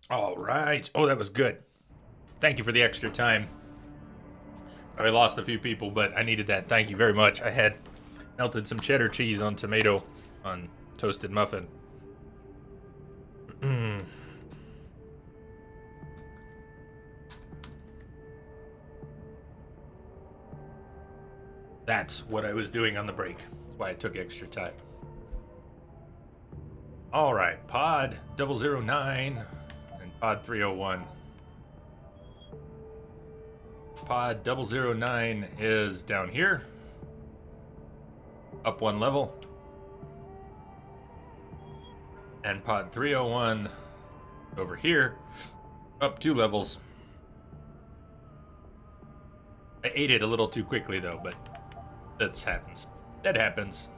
All right. Oh, that was good. Thank you for the extra time. I lost a few people, but I needed that. Thank you very much. I had melted some cheddar cheese on tomato on toasted muffin. That's what I was doing on the break. That's why I took extra time. All right, pod 009 and pod 301. Pod 009 is down here, up one level, and pod 301 over here, up two levels. I ate it a little too quickly though, but that happens. That happens.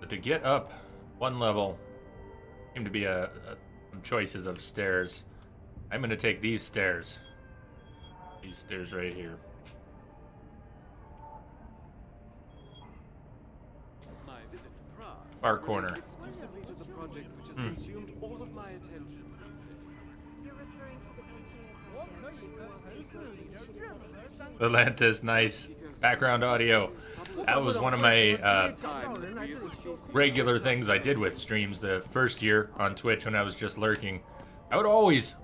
But to get up one level, seem to be some choices of stairs. I'm going to take these stairs. These stairs right here. Far corner. Atlantis, nice. Background audio. That was one of my regular things I did with streams the first year on Twitch when I was just lurking. I would always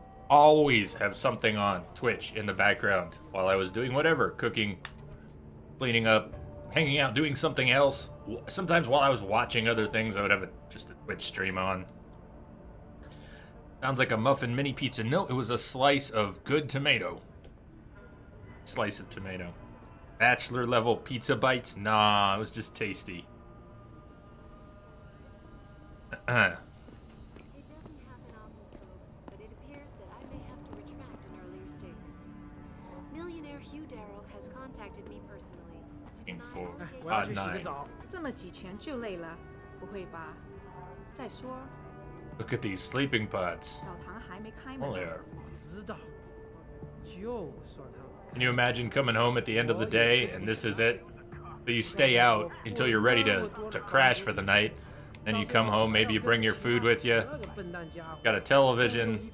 have something on Twitch in the background while I was doing whatever. Cooking, cleaning up, hanging out, doing something else. Sometimes while I was watching other things, I would have just a Twitch stream on. Sounds like a muffin mini pizza. No, it was a slice of good tomato. Slice of tomato. Bachelor level pizza bites? Nah, it was just tasty. It doesn't happen often, folks, but it appears that I may have to retract an earlier statement. Millionaire Hugh Darrow has contacted me personally to Looking deny for allocation- 我要 pod 去洗个 9. 澡，这么几拳就累了，不会吧？再说， Look at these sleeping pods. 澡堂还没开 Well, 门 they 呢。 are. 我知道，就说他。 Can you imagine coming home at the end of the day and this is it? So you stay out until you're ready to crash for the night. Then you come home, maybe you bring your food with you. Got a television,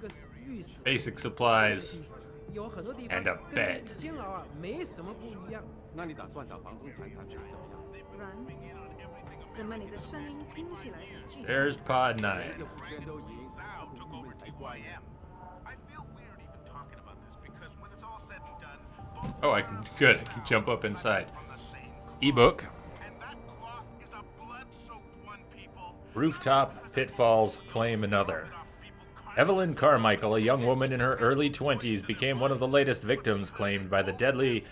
basic supplies, and a bed. 监牢啊，没什么不一样。那你打算找房东谈谈是怎么样？人，怎么你的声音听起来很具体？ There's pod 9. 这五天都赢，不顾问才怪。 Oh, I can, good, I can jump up inside. Ebook. Rooftop pitfalls claim another. Evelyn Carmichael, a young woman in her early 20s, became one of the latest victims claimed by the deadly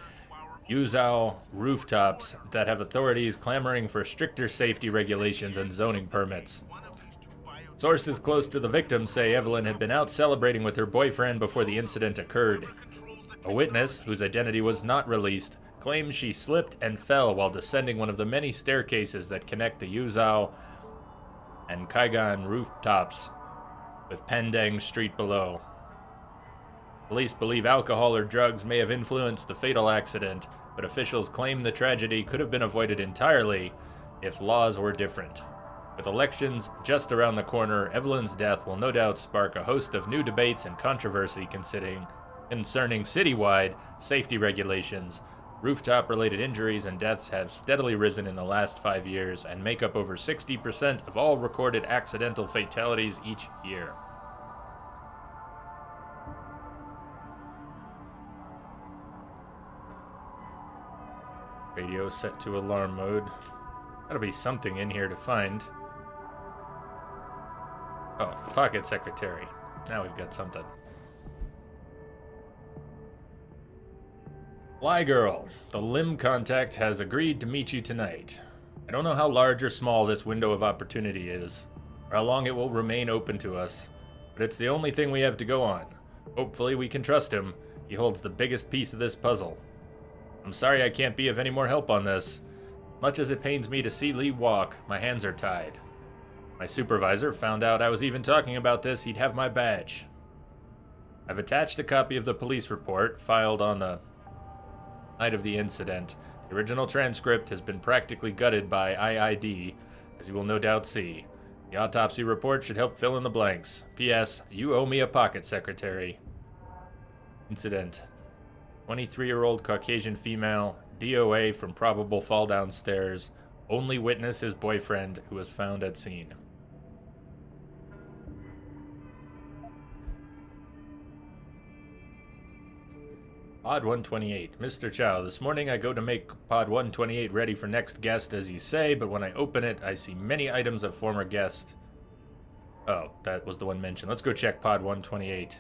Yuzhou rooftops that have authorities clamoring for stricter safety regulations and zoning permits. Sources close to the victim say Evelyn had been out celebrating with her boyfriend before the incident occurred. A witness, whose identity was not released, claims she slipped and fell while descending one of the many staircases that connect the Yuzhou and Kaigan rooftops with Pendang Street below. Police believe alcohol or drugs may have influenced the fatal accident, but officials claim the tragedy could have been avoided entirely if laws were different. With elections just around the corner, Evelyn's death will no doubt spark a host of new debates and controversy concerning citywide safety regulations. Rooftop-related injuries and deaths have steadily risen in the last 5 years and make up over 60% of all recorded accidental fatalities each year. Radio set to alarm mode. Gotta be something in here to find. Oh, pocket secretary. Now we've got something. Fly Girl, the limb contact has agreed to meet you tonight. I don't know how large or small this window of opportunity is, or how long it will remain open to us, but it's the only thing we have to go on. Hopefully we can trust him. He holds the biggest piece of this puzzle. I'm sorry I can't be of any more help on this. Much as it pains me to see Lee walk, my hands are tied. My supervisor found out I was even talking about this, he'd have my badge. I've attached a copy of the police report filed on the night of the incident. The original transcript has been practically gutted by IID, as you will no doubt see. The autopsy report should help fill in the blanks. P.S. You owe me a pocket secretary. Incident. 23-year-old Caucasian female, DOA from probable fall downstairs. Only witness his boyfriend, who was found at scene. Pod 128. Mr. Chow, this morning I go to make Pod 128 ready for next guest, as you say, but when I open it, I see many items of former guest. Oh, that was the one mentioned. Let's go check Pod 128.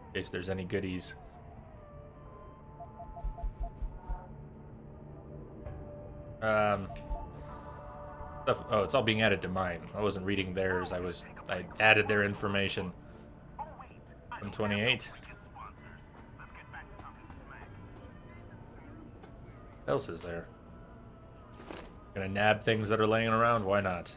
In case there's any goodies. Oh, it's all being added to mine. I wasn't reading theirs. I added their information. 128. What else is there? Gonna nab things that are laying around? Why not?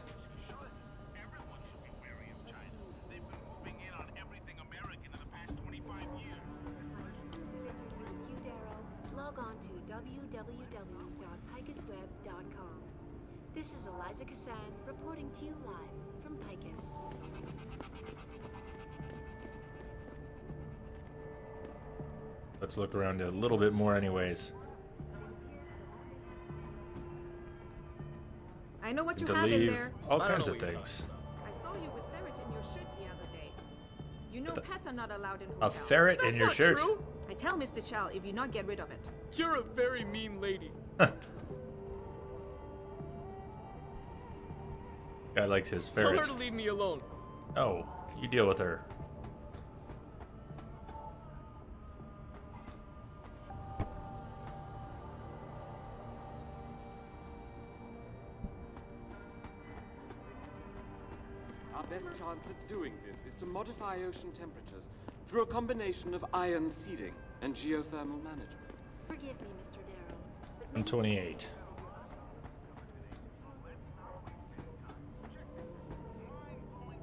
Log on to www.picusweb.com. This is Eliza Cassan reporting to you live from Picus. Let's look around a little bit more anyways. I know what you To have in leave there. all kinds of things. I saw you with ferret in your shirt the other day. You know pets are not allowed in A hotels. ferret in your shirt? True. I tell Mr. Chow if you not get rid of it. You're a very mean lady. Guy likes his Tell her ferret. to leave me alone. Oh, you deal with her. Our best chance at doing this is to modify ocean temperatures through a combination of ion seeding and geothermal management. Forgive me, Mr. Darrow, but 128.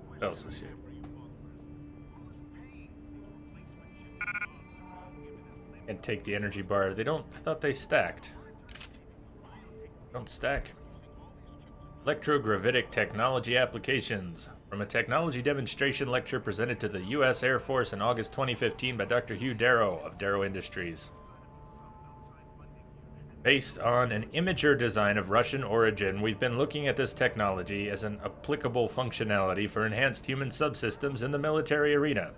What else is here? And take the energy bar. They don't. I thought they stacked. Don't stack. Electrogravitic technology applications. From a technology demonstration lecture presented to the U.S. Air Force in August 2015 by Dr. Hugh Darrow of Darrow Industries. Based on an immature design of Russian origin, we've been looking at this technology as an applicable functionality for enhanced human subsystems in the military arena.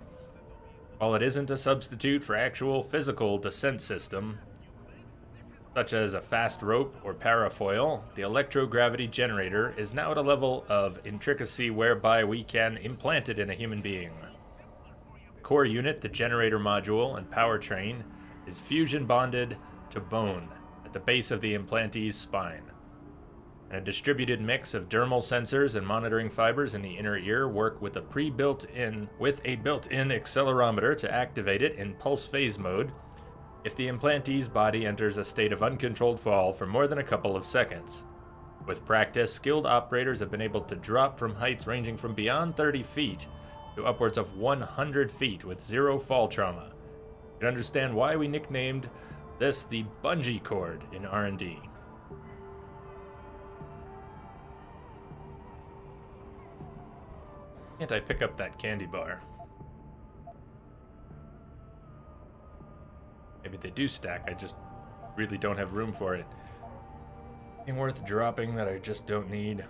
While it isn't a substitute for actual physical descent system, such as a fast rope or parafoil, the electrogravity generator is now at a level of intricacy whereby we can implant it in a human being. The core unit, the generator module, and powertrain is fusion bonded to bone at the base of the implantee's spine. And a distributed mix of dermal sensors and monitoring fibers in the inner ear work with a built-in accelerometer to activate it in pulse phase mode if the implantee's body enters a state of uncontrolled fall for more than a couple of seconds. With practice, skilled operators have been able to drop from heights ranging from beyond 30 feet to upwards of 100 feet with zero fall trauma. You can understand why we nicknamed this the bungee cord in R&D. Can't I pick up that candy bar? Maybe they do stack, I just really don't have room for it. Anything worth dropping that I just don't need?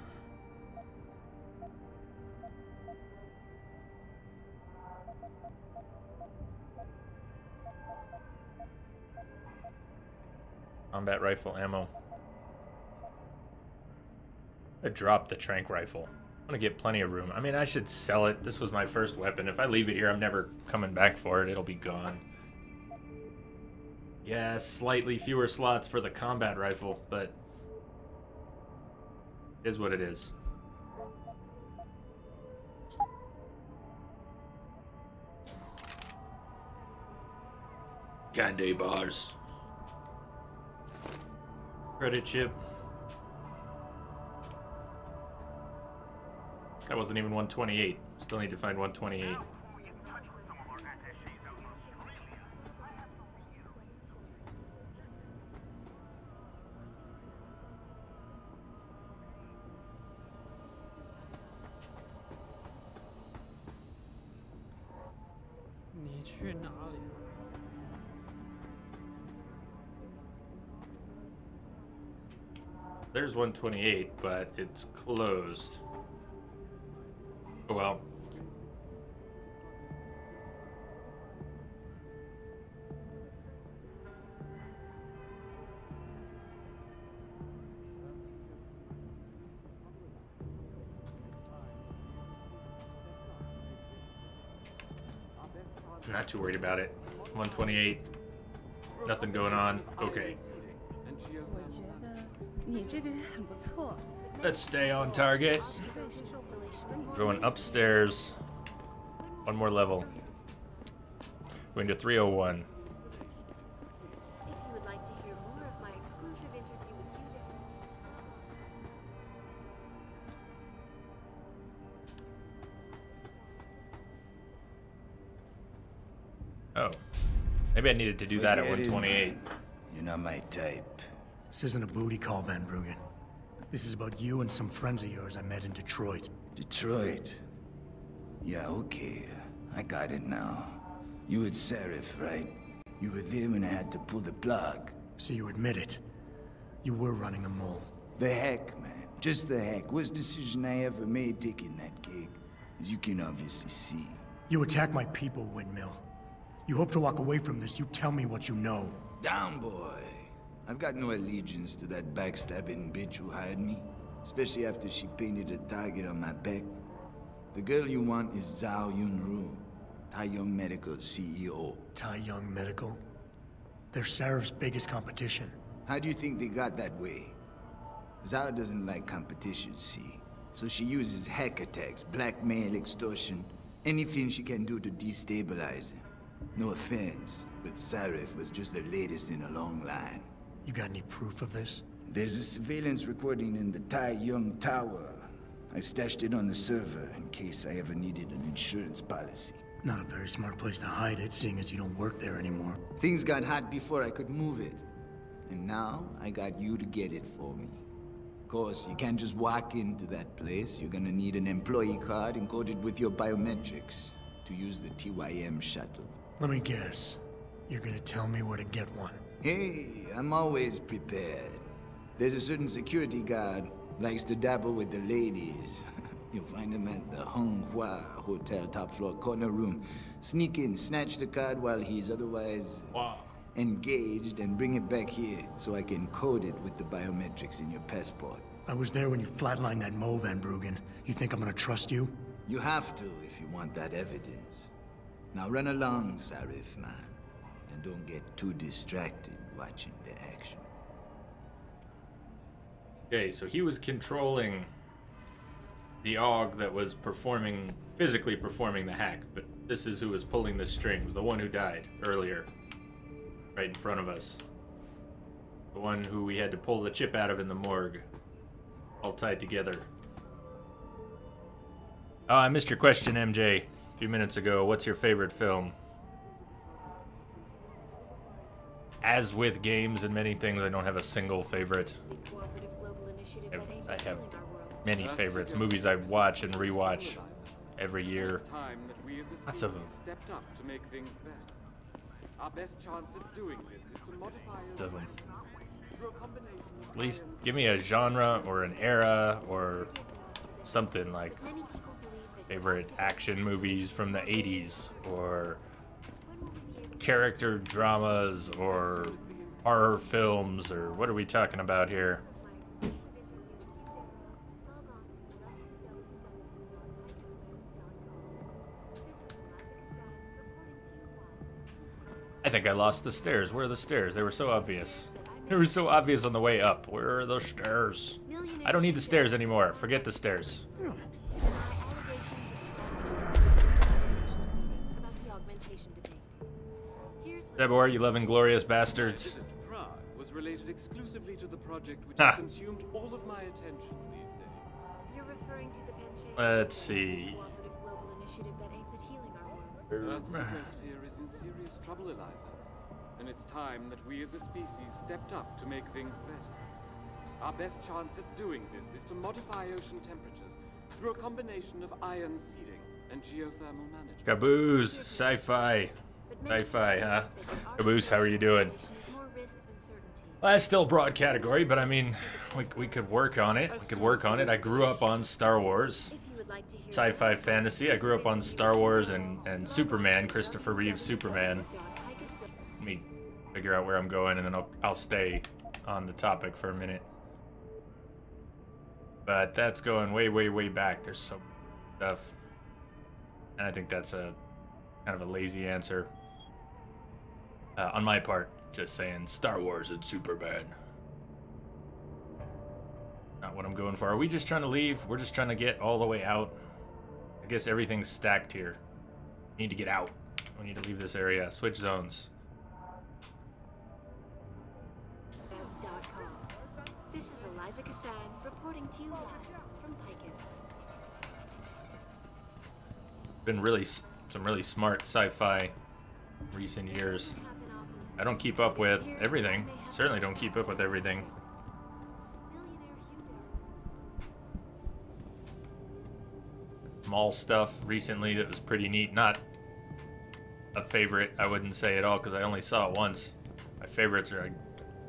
Combat rifle ammo. I dropped the tranq rifle. I'm gonna get plenty of room. I mean, I should sell it. This was my first weapon. If I leave it here, I'm never coming back for it. It'll be gone. Yeah, slightly fewer slots for the combat rifle, but it is what it is. Candy bars. Credit chip. That wasn't even 128. Still need to find 128. 去哪里？ There's 128, but it's closed. Oh well. I'm not too worried about it. 128. Nothing going on. Okay. And 我 geothermal 觉得你这个人很不错。 Let's stay on target. Going upstairs. One more level. Going to 301. If you would like to hear more of my exclusive interview with you, Oh. Maybe I needed to do that at Forget it, 128. man. You're not my type. This isn't a booty call, Van Bruggen. This is about you and some friends of yours I met in Detroit. Detroit. Yeah, okay. I got it now. You with Seraph, right? You were there when I had to pull the plug. So you admit it. You were running a mole. The heck, man. Just the heck. Worst decision I ever made taking that gig. As you can obviously see. You attack my people, Windmill. You hope to walk away from this, you tell me what you know. Down, boy. I've got no allegiance to that backstabbing bitch who hired me. Especially after she painted a target on my back. The girl you want is Zhao Yunru, Tai Young Medical CEO. Tai Young Medical? They're Sarah's biggest competition. How do you think they got that way? Zhao doesn't like competition, see? So she uses hack attacks, blackmail, extortion, anything she can do to destabilize him. No offense, but Sarif was just the latest in a long line. You got any proof of this? There's a surveillance recording in the Tai Young Tower. I stashed it on the server in case I ever needed an insurance policy. Not a very smart place to hide it, seeing as you don't work there anymore. Things got hot before I could move it. And now, I got you to get it for me. Of course, you can't just walk into that place. You're gonna need an employee card encoded with your biometrics to use the TYM shuttle. Let me guess. You're gonna tell me where to get one. Hey, I'm always prepared. There's a certain security guard, likes to dabble with the ladies. You'll find him at the Hong Hua Hotel top floor corner room. Sneak in, snatch the card while he's otherwise engaged, and bring it back here so I can code it with the biometrics in your passport. I was there when you flatlined that Mo, Van Bruggen. You think I'm gonna trust you? You have to if you want that evidence. Now run along, Sarif, man. And don't get too distracted watching the action. Okay, so he was controlling the AUG that was physically performing the hack, but this is who was pulling the strings, the one who died earlier, right in front of us. The one who we had to pull the chip out of in the morgue, all tied together. Oh, I missed your question, MJ, a few minutes ago. What's your favorite film? As with games and many things, I don't have a single favorite. the cooperative global initiative that aims I at have healing our world. many favorites, movies I watch and rewatch every year. It's time that we as a Lots of species them. stepped up to make things better. Our best chance at doing this is to modify Lots of them. through a combination of At least ions give me a genre or an era or something like Many people believe that favorite action movies from the 80s or when will we be able to character dramas or horror films or what are we talking about here? I think I lost the stairs. Where are the stairs? They were so obvious. They were so obvious on the way up. Where are the stairs? I don't need the stairs anymore. Forget the stairs. Deborah, you love Inglorious Bastards. visit to Prague was related exclusively to the project which Ah. has consumed all of my attention these days. You're referring to the Penche Let's see. cooperative global initiative that aims at healing our world. Earth's atmosphere is in serious trouble, Eliza. And it's time that we as a species stepped up to make things better. Our best chance at doing this is to modify ocean temperatures through a combination of ion seeding and geothermal management. Caboose, sci-fi. Sci-fi, huh? Caboose, how are you doing? Well, that's still a broad category, but I mean, we could work on it. We could work on it. I grew up on Star Wars. Sci-fi fantasy. I grew up on Star Wars and Superman, Christopher Reeve's Superman. Let me figure out where I'm going, and then I'll stay on the topic for a minute. But that's going way, way, way back. There's so much stuff. And I think that's a kind of a lazy answer. On my part, just saying Star Wars and Superman. Not what I'm going for. Are we just trying to leave? We're just trying to get all the way out. I guess everything's stacked here. We need to get out. We need to leave this area. Switch zones. This is Eliza Cassan reporting to you live from Picus. Been some really smart sci-fi recent years. I don't keep up with everything. Certainly don't keep up with everything. Small stuff recently that was pretty neat. Not a favorite, I wouldn't say at all, because I only saw it once. My favorites are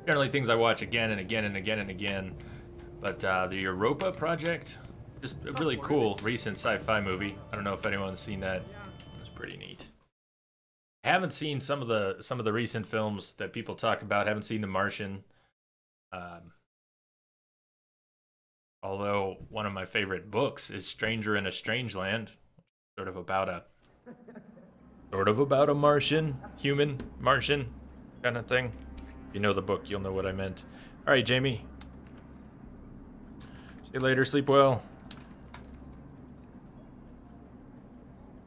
generally things I watch again and again and again and again. But the Europa project, just a really cool recent sci-fi movie. I don't know if anyone's seen that. It was pretty neat. I haven't seen some of the recent films that people talk about. I haven't seen The Martian. Although one of my favorite books is Stranger in a Strange Land, sort of about a Martian, human Martian kind of thing. If you know the book, you'll know what I meant. All right, Jamie. See you later. Sleep well.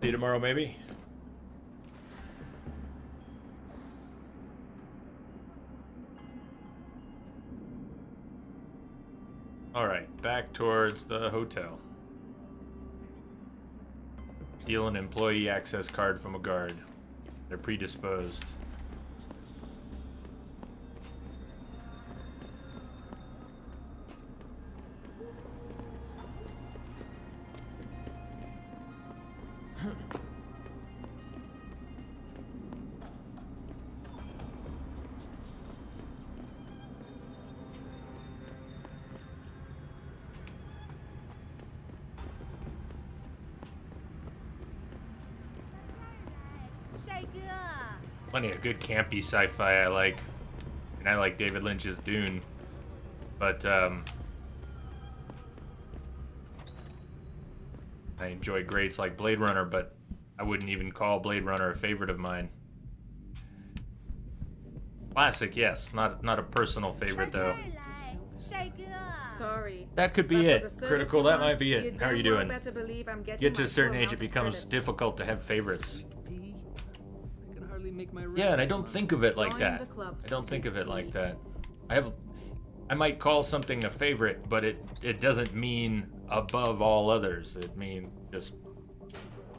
See you tomorrow, maybe. Alright, back towards the hotel. Steal an employee access card from a guard. They're predisposed. Plenty of good campy sci-fi I like. And I like David Lynch's Dune. But, I enjoy greats like Blade Runner, but I wouldn't even call Blade Runner a favorite of mine. Classic, yes. Not a personal favorite, though. Sorry. That could be it. Critical, that might be you it. How are you damn well doing? better believe I'm getting Get to my a certain full age, it amount of becomes credit. difficult to have favorites. I can hardly make my Yeah, and I rent don't this think of it like Join that. the club, I don't think of it like CP. that. I might call something a favorite, but it doesn't mean above all others. It means just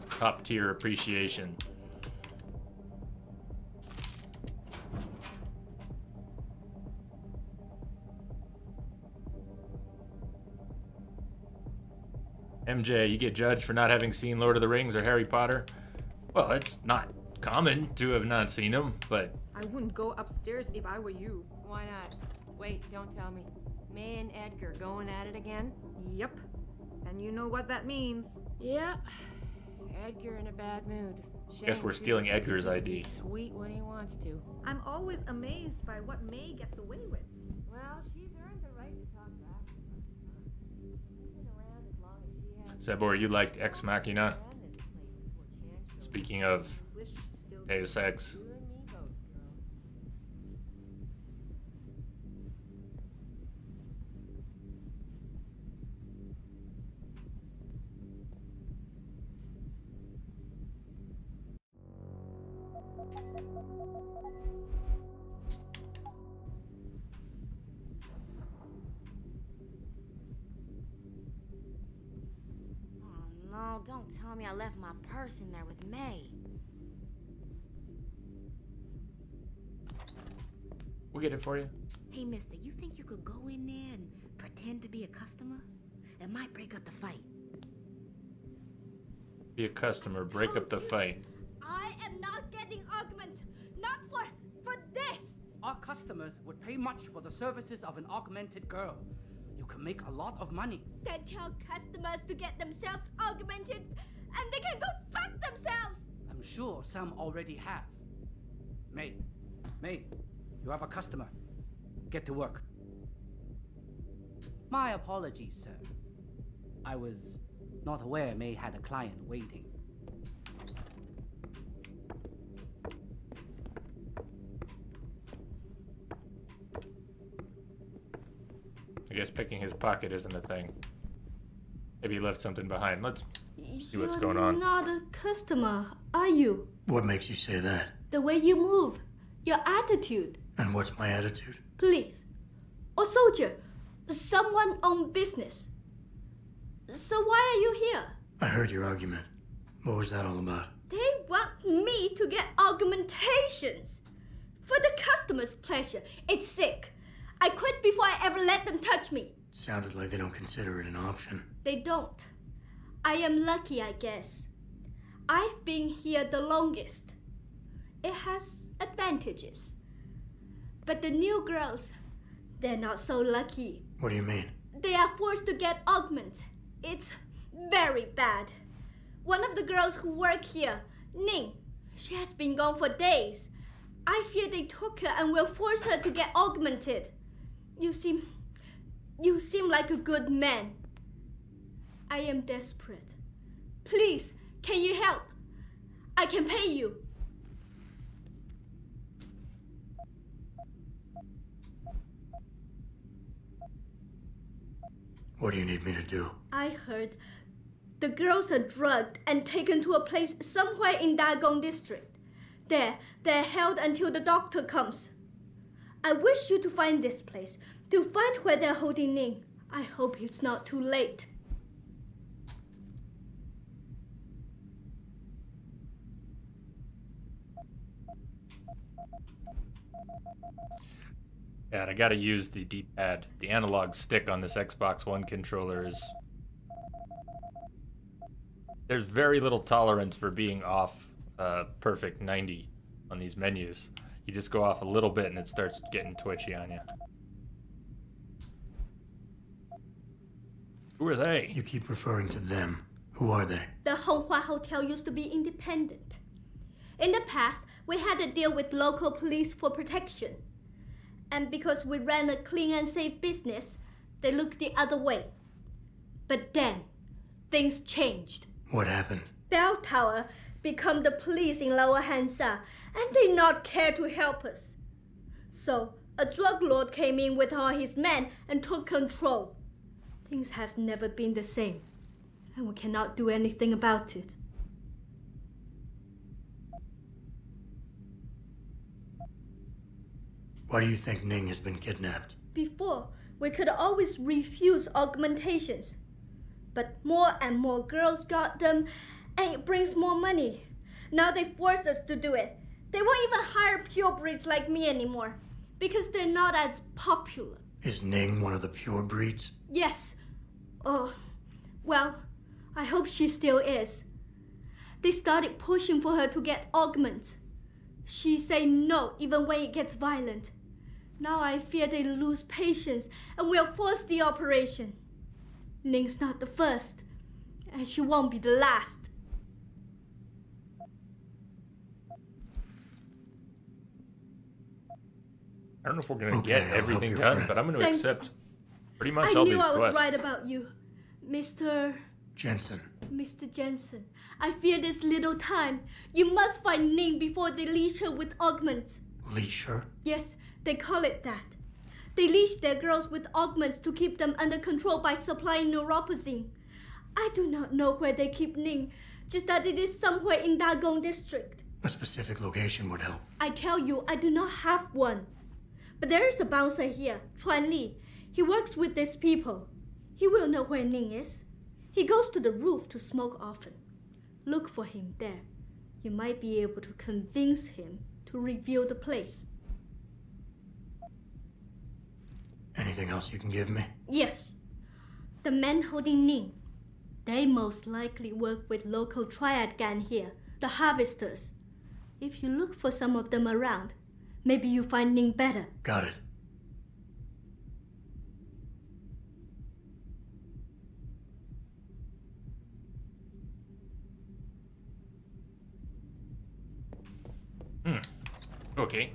top tier appreciation. MJ, you get judged for not having seen Lord of the Rings or Harry Potter? Well, it's not common to have not seen them, but I wouldn't go upstairs if I were you. Why not? Wait, don't tell me. May and Edgar going at it again? Yep. And you know what that means. Yeah. Edgar in a bad mood. guess we're stealing Edgar's ID. He's sweet when he wants to. I'm always amazed by what May gets away with. Well, she's earned the right to talk back. She's been around as long as she has. Sebor, you liked Ex Machina? Ran this place before Chancellor. Speaking of Wish she still Deus Ex. You and me both, girl. Oh no, don't tell me I left my purse in there with May. We'll get it for you. Hey, mister, you think you could go in there and pretend to be a customer? It might break up the fight. Be a customer, break up the fight. I am not getting augment. Not for this. Our customers would pay much for the services of an augmented girl. You can make a lot of money. Then tell customers to get themselves augmented and they can go fuck themselves. I'm sure some already have. May, you have a customer. Get to work. My apologies, sir. I was not aware May had a client waiting. I guess picking his pocket isn't a thing. Maybe he left something behind. Let's see what's going on. You're not a customer, are you? What makes you say that? The way you move, your attitude. And what's my attitude? Police. Or soldier. Someone on business. So why are you here? I heard your argument. What was that all about? They want me to get augmentations. For the customer's pleasure. It's sick. I quit before I ever let them touch me. Sounded like they don't consider it an option. They don't. I am lucky, I guess. I've been here the longest. It has advantages. But the new girls, they're not so lucky. What do you mean? They are forced to get augments. It's very bad. One of the girls who work here, Ning, she has been gone for days. I fear they took her and will force her to get augmented. You seem like a good man. I am desperate. Please, can you help? I can pay you. What do you need me to do? I heard the girls are drugged and taken to a place somewhere in Dagong district. There, they're held until the doctor comes. I wish you to find this place, to find where they're holding Ning. I hope it's not too late. Yeah, and I gotta use the D-pad. The analog stick on this Xbox One controller is... There's very little tolerance for being off perfect 90 on these menus. You just go off a little bit and it starts getting twitchy on you. Who are they? You keep referring to them. Who are they? The Honghua Hotel used to be independent. In the past, we had a deal with local police for protection. And because we ran a clean and safe business, they looked the other way. But then, things changed. What happened? Bell Tower become the police in Lower Hansa, and they not care to help us. So, a drug lord came in with all his men and took control. Things has never been the same, and we cannot do anything about it. Why do you think Ning has been kidnapped? Before, we could always refuse augmentations. But more and more girls got them, and it brings more money. Now they force us to do it. They won't even hire purebreds like me anymore, because they're not as popular. Is Ning one of the pure breeds? Yes. Oh, well, I hope she still is. They started pushing for her to get augments. She say no even when it gets violent. Now I fear they lose patience and will force the operation. Ning's not the first, and she won't be the last. I don't know if we're going to get everything done, but I'm going to accept pretty much all these quests. I knew I was right about you, Mr. Jensen. Mr. Jensen. I fear this little time. You must find Ning before they leash her with augments. Leash her? Yes, they call it that. They leash their girls with augments to keep them under control by supplying neuropazine. I do not know where they keep Ning, just that it is somewhere in Dagong district. A specific location would help. I tell you, I do not have one. But there is a bouncer here, Chuan Li. He works with these people. He will know where Ning is. He goes to the roof to smoke often. Look for him there. You might be able to convince him to reveal the place. Anything else you can give me? Yes. The men holding Ning. They most likely work with local triad gang here, the Harvesters. If you look for some of them around, maybe you find Ning better. Got it. Okay.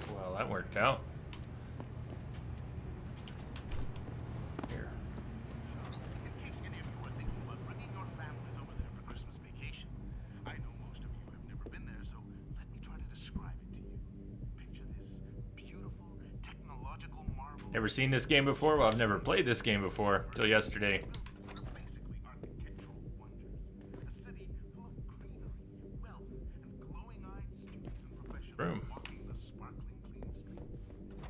Well, that worked out. Here. In case any of you are thinking about bringing your families over there for Christmas vacation, I know most of you have never been there, so let me try to describe it to you. Picture this beautiful technological marvel. Never seen this game before? Well, I've never played this game before till yesterday. Basically architectural wonders. A city full of greenery, wealth, and glowing-eyed students and professionals Room. walking the sparkling clean streets.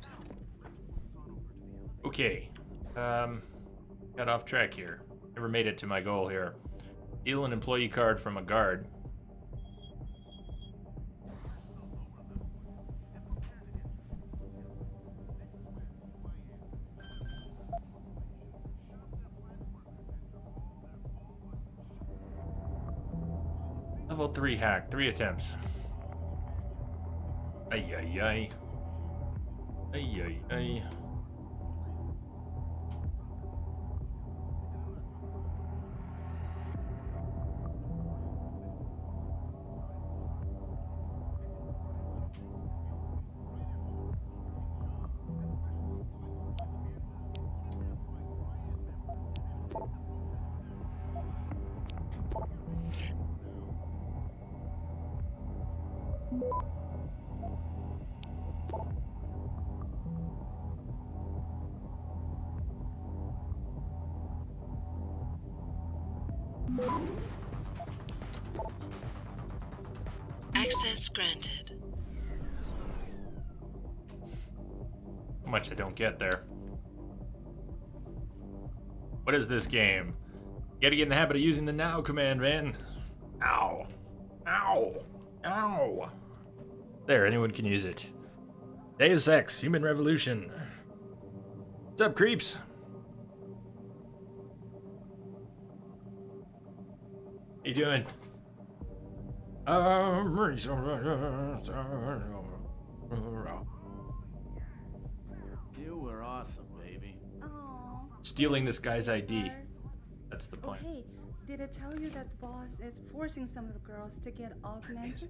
Now, let's move on over to the elevator. Okay. Got off track here. Never made it to my goal here. Steal an employee card from a guard. Level 3 hack. 3 attempts. Ay, ay, ay. Ay, ay, ay. Access granted. How much I don't get there. What is this game? You gotta get in the habit of using the now command, man. Ow. Ow. Ow. There, anyone can use it. Deus Ex, Human Revolution. What's up, creeps? How you doing? You were awesome, baby. Oh. Stealing this guy's ID. That's the plan. Hey, did I tell you that boss is forcing some of the girls to get augmented?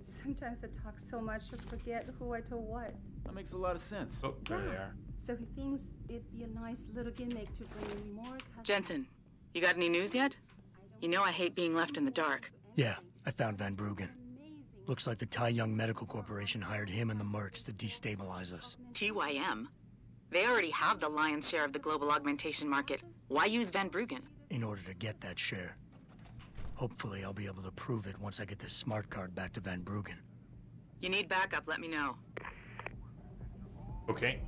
Sometimes I talk so much I forget who I told what. That makes a lot of sense. Oh, there they are. So he thinks it'd be a nice little gimmick to bring in more customers. Jensen, you got any news yet? You know I hate being left in the dark. Yeah, I found Van Bruggen. Looks like the Tai Young Medical Corporation hired him and the Mercs to destabilize us. TYM? They already have the lion's share of the global augmentation market. Why use Van Bruggen? In order to get that share. Hopefully I'll be able to prove it once I get this smart card back to Van Bruggen. You need backup, let me know. Okay.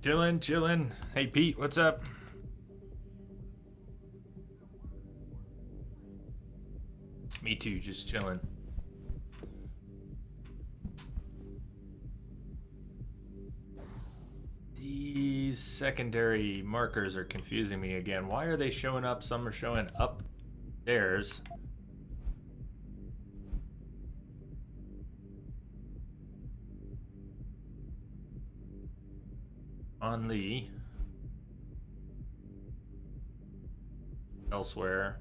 Chillin', chillin'. Hey, Pete, what's up? Me too, just chillin'. These secondary markers are confusing me again. Why are they showing up? Some are showing upstairs. On the elsewhere.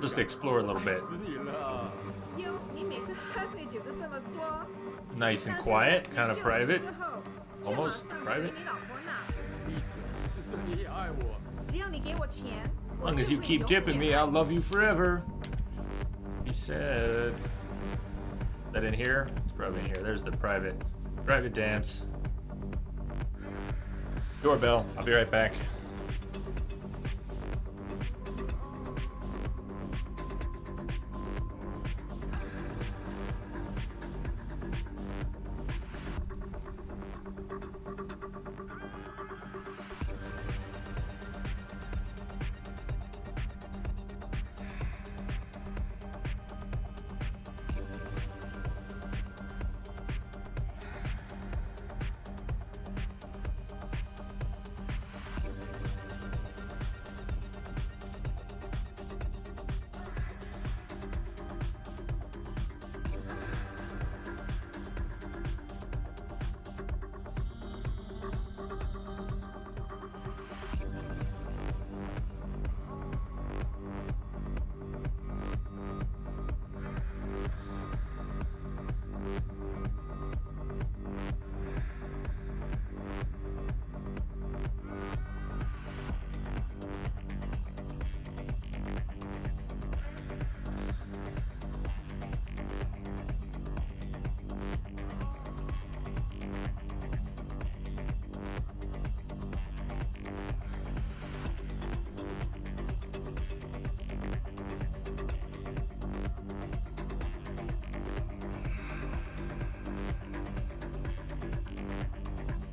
Just explore a little bit. Nice and quiet, kind of private. Almost private. As long as you keep tipping me, I'll love you forever. He said. Is that in here? It's probably in here. There's the private dance. Doorbell. I'll be right back.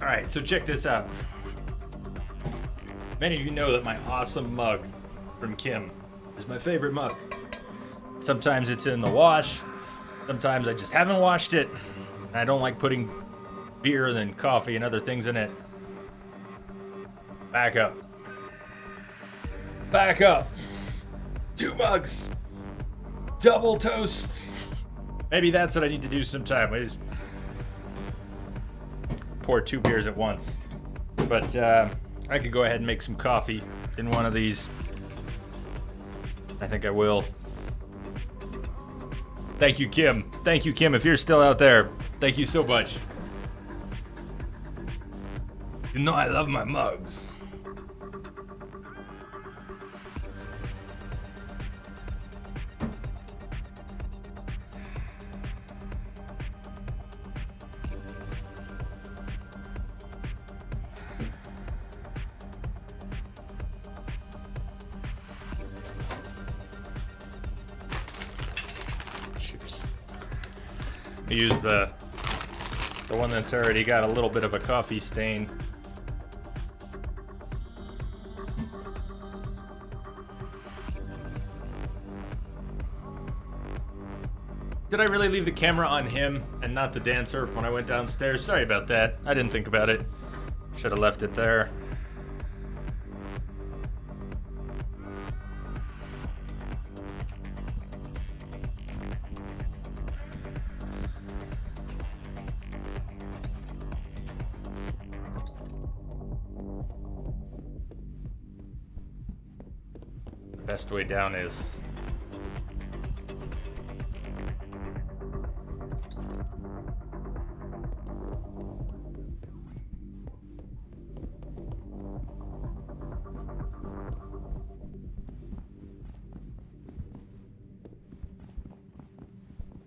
Alright, so check this out. Many of you know that my awesome mug from Kim is my favorite mug. Sometimes it's in the wash. Sometimes I just haven't washed it. And I don't like putting beer and coffee and other things in it. Back up. Back up. 2 mugs. Double toasts. Maybe that's what I need to do sometime. I just pour 2 beers at once. But I could go ahead and make some coffee in one of these. I think I will. Thank you, Kim. Thank you, Kim, if you're still out there. Thank you so much. You know I love my mugs. Cheers. I use the one that's already got a little bit of a coffee stain. Did I really leave the camera on him and not the dancer when I went downstairs? Sorry about that. I didn't think about it. Should have left it there. The best way down is...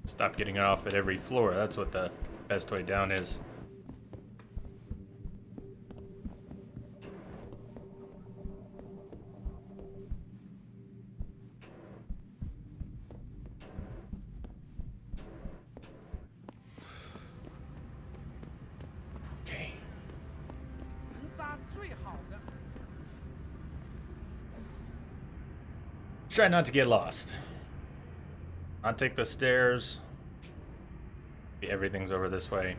stop getting it off at every floor. That's what the best way down is. Okay. Try not to get lost. Not take the stairs. Everything's over this way.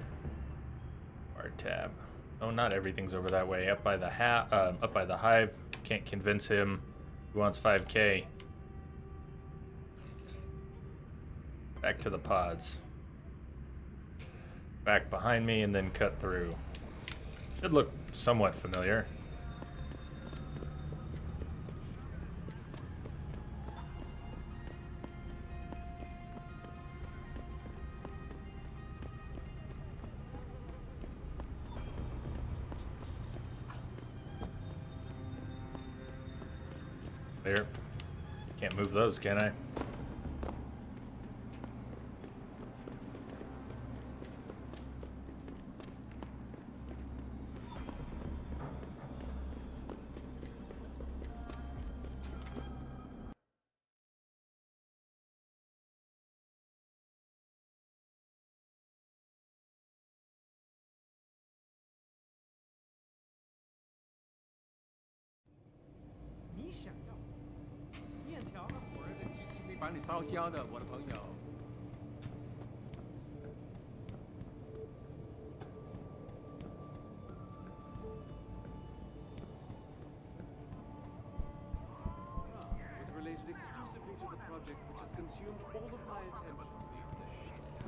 Or tab. Oh, not everything's over that way. Up by the hive. Can't convince him. He wants 5K. Back to the pods. Back behind me and then cut through. Should look somewhat familiar. There. Can't move those, can I?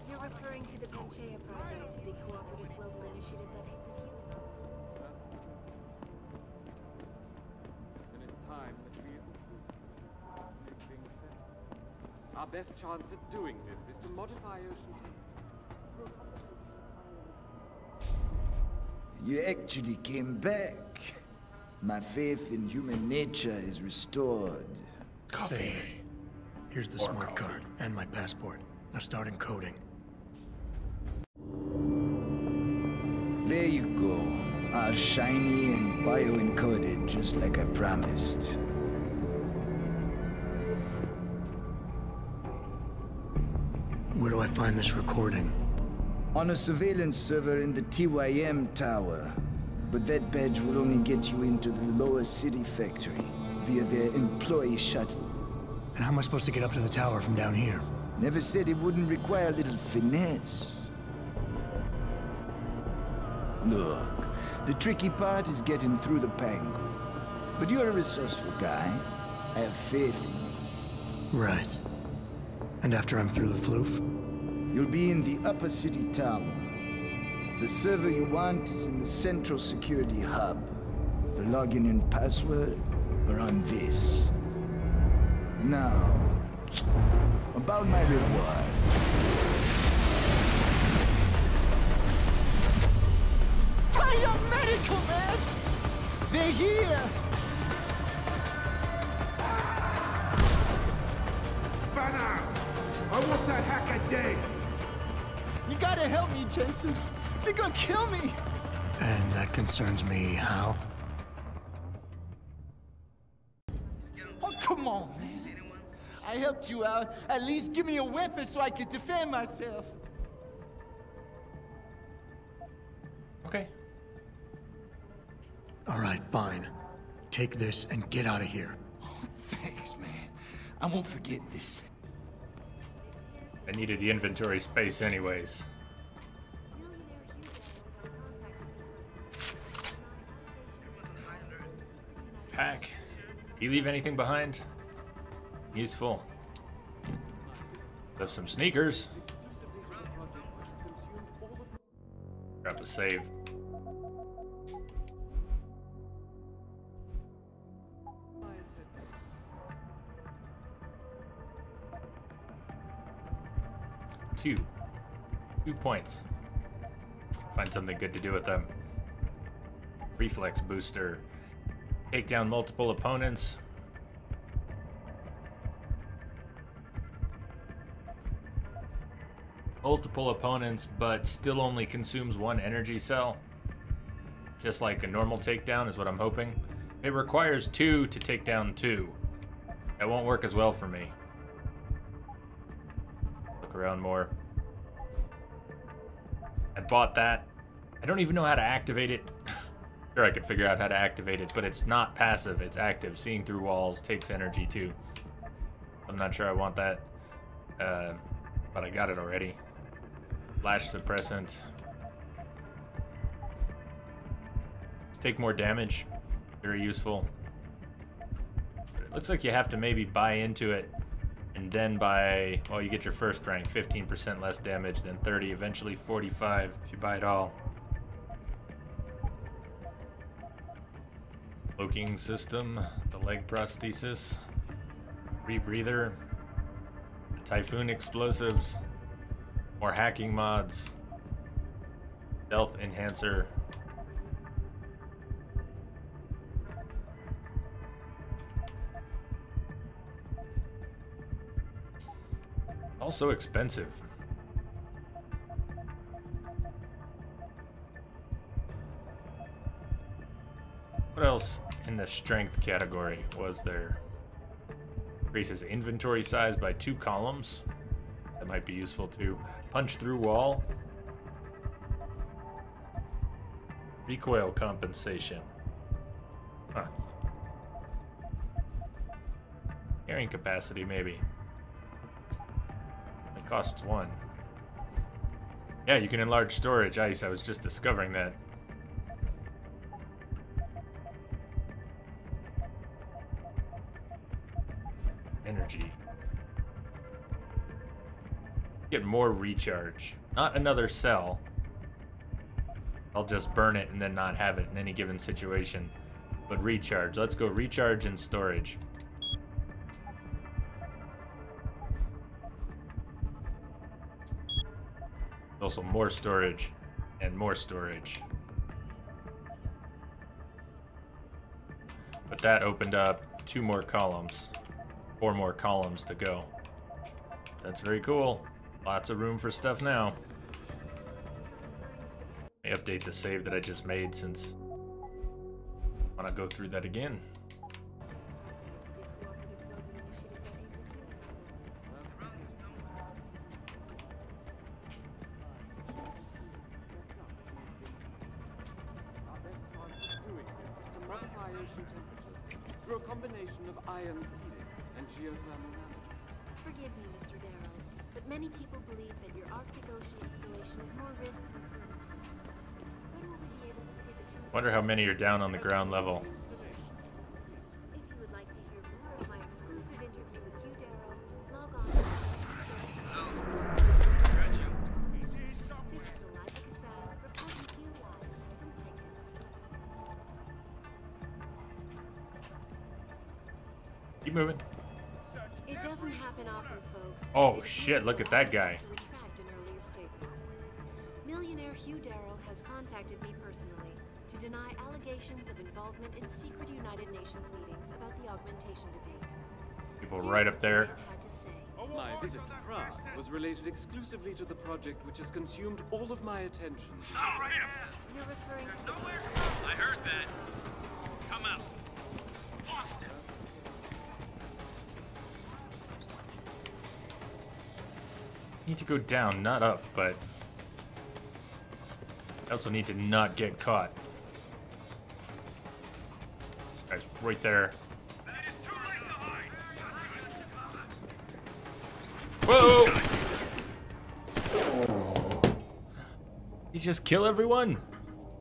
You're referring to the Panchaea project, the cooperative global initiative that hits at you? Then it's time that we as a species make things better. Our best chance at doing this is to modify ocean temperature. You actually came back. My faith in human nature is restored. Coffee. Here's the smart card and my passport. Now start encoding. There you go. All shiny and bio-encoded, just like I promised. Where do I find this recording? On a surveillance server in the TYM tower. But that badge will only get you into the lower city factory via their employee shuttle. And how am I supposed to get up to the tower from down here? Never said it wouldn't require a little finesse. Look, the tricky part is getting through the Pangu. But you're a resourceful guy. I have faith in you. Right. And after I'm through the floof? You'll be in the upper city tower. The server you want is in the central security hub. The login and password are on this. Now, about my reward. Young medical, man! They're here! Banner! I want that hacker dead! You gotta help me, Jason. They're gonna kill me! And that concerns me, how? Oh, come on, man. I helped you out. At least give me a weapon so I can defend myself. Okay. All right, fine. Take this and get out of here. Oh, thanks, man. I won't forget this. I needed the inventory space anyways. Pack. You leave anything behind? Useful. Have some sneakers. Grab a save. Two points. Find something good to do with them. Reflex booster. Take down multiple opponents. Multiple opponents, but still only consumes one energy cell. Just like a normal takedown is what I'm hoping. It requires 2 to take down 2. That won't work as well for me. Look around more. I bought that. I don't even know how to activate it. Sure, I could figure out how to activate it, but it's not passive, it's active. Seeing through walls takes energy too. I'm not sure I want that, but I got it already. Flash suppressant. Take more damage. Very useful. It looks like you have to maybe buy into it and then buy, well, you get your first rank, 15% less damage, then 30, eventually 45 if you buy it all. Cloaking system, the leg prosthesis, rebreather, the typhoon explosives, more hacking mods, stealth enhancer. Also expensive. What else in the strength category was there? Increases inventory size by 2 columns. That might be useful too. Punch through wall. Recoil compensation. Huh. Carrying capacity, maybe. It costs 1. Yeah, you can enlarge storage. I was just discovering that. Energy. Get more recharge. Not another cell. I'll just burn it and then not have it in any given situation. But recharge. Let's go recharge and storage. Also more storage and more storage. But that opened up 2 more columns. 4 more columns to go. That's very cool. Lots of room for stuff now. Let me update the save that I just made since I want to go through that again. ocean temperatures through a combination of ion seeding and geothermal management. Forgive me, Mr. Darrow, but many people believe that your Arctic Ocean installation is more risk than certainty. When will we be able to see the truth? Wonder how many are down on the ground level. If you would like to hear more of my exclusive interview with you, Darrow, log on to This is Eliza Cassan reporting to you live from Pecos. Keep moving. It doesn't happen often, folks. Oh shit, look at that guy. To retract an earlier statement. Millionaire Hugh Darrow has contacted me personally to deny allegations of involvement in secret United Nations meetings about the augmentation debate. People right up there. My visit to Prague was related exclusively to the project which has consumed all of my attention. Stop him! You're referring to Nowhere. I heard that. Come out. Lost him. Need to go down, not up, but I also need to not get caught. Guys, right there. Whoa! You just kill everyone?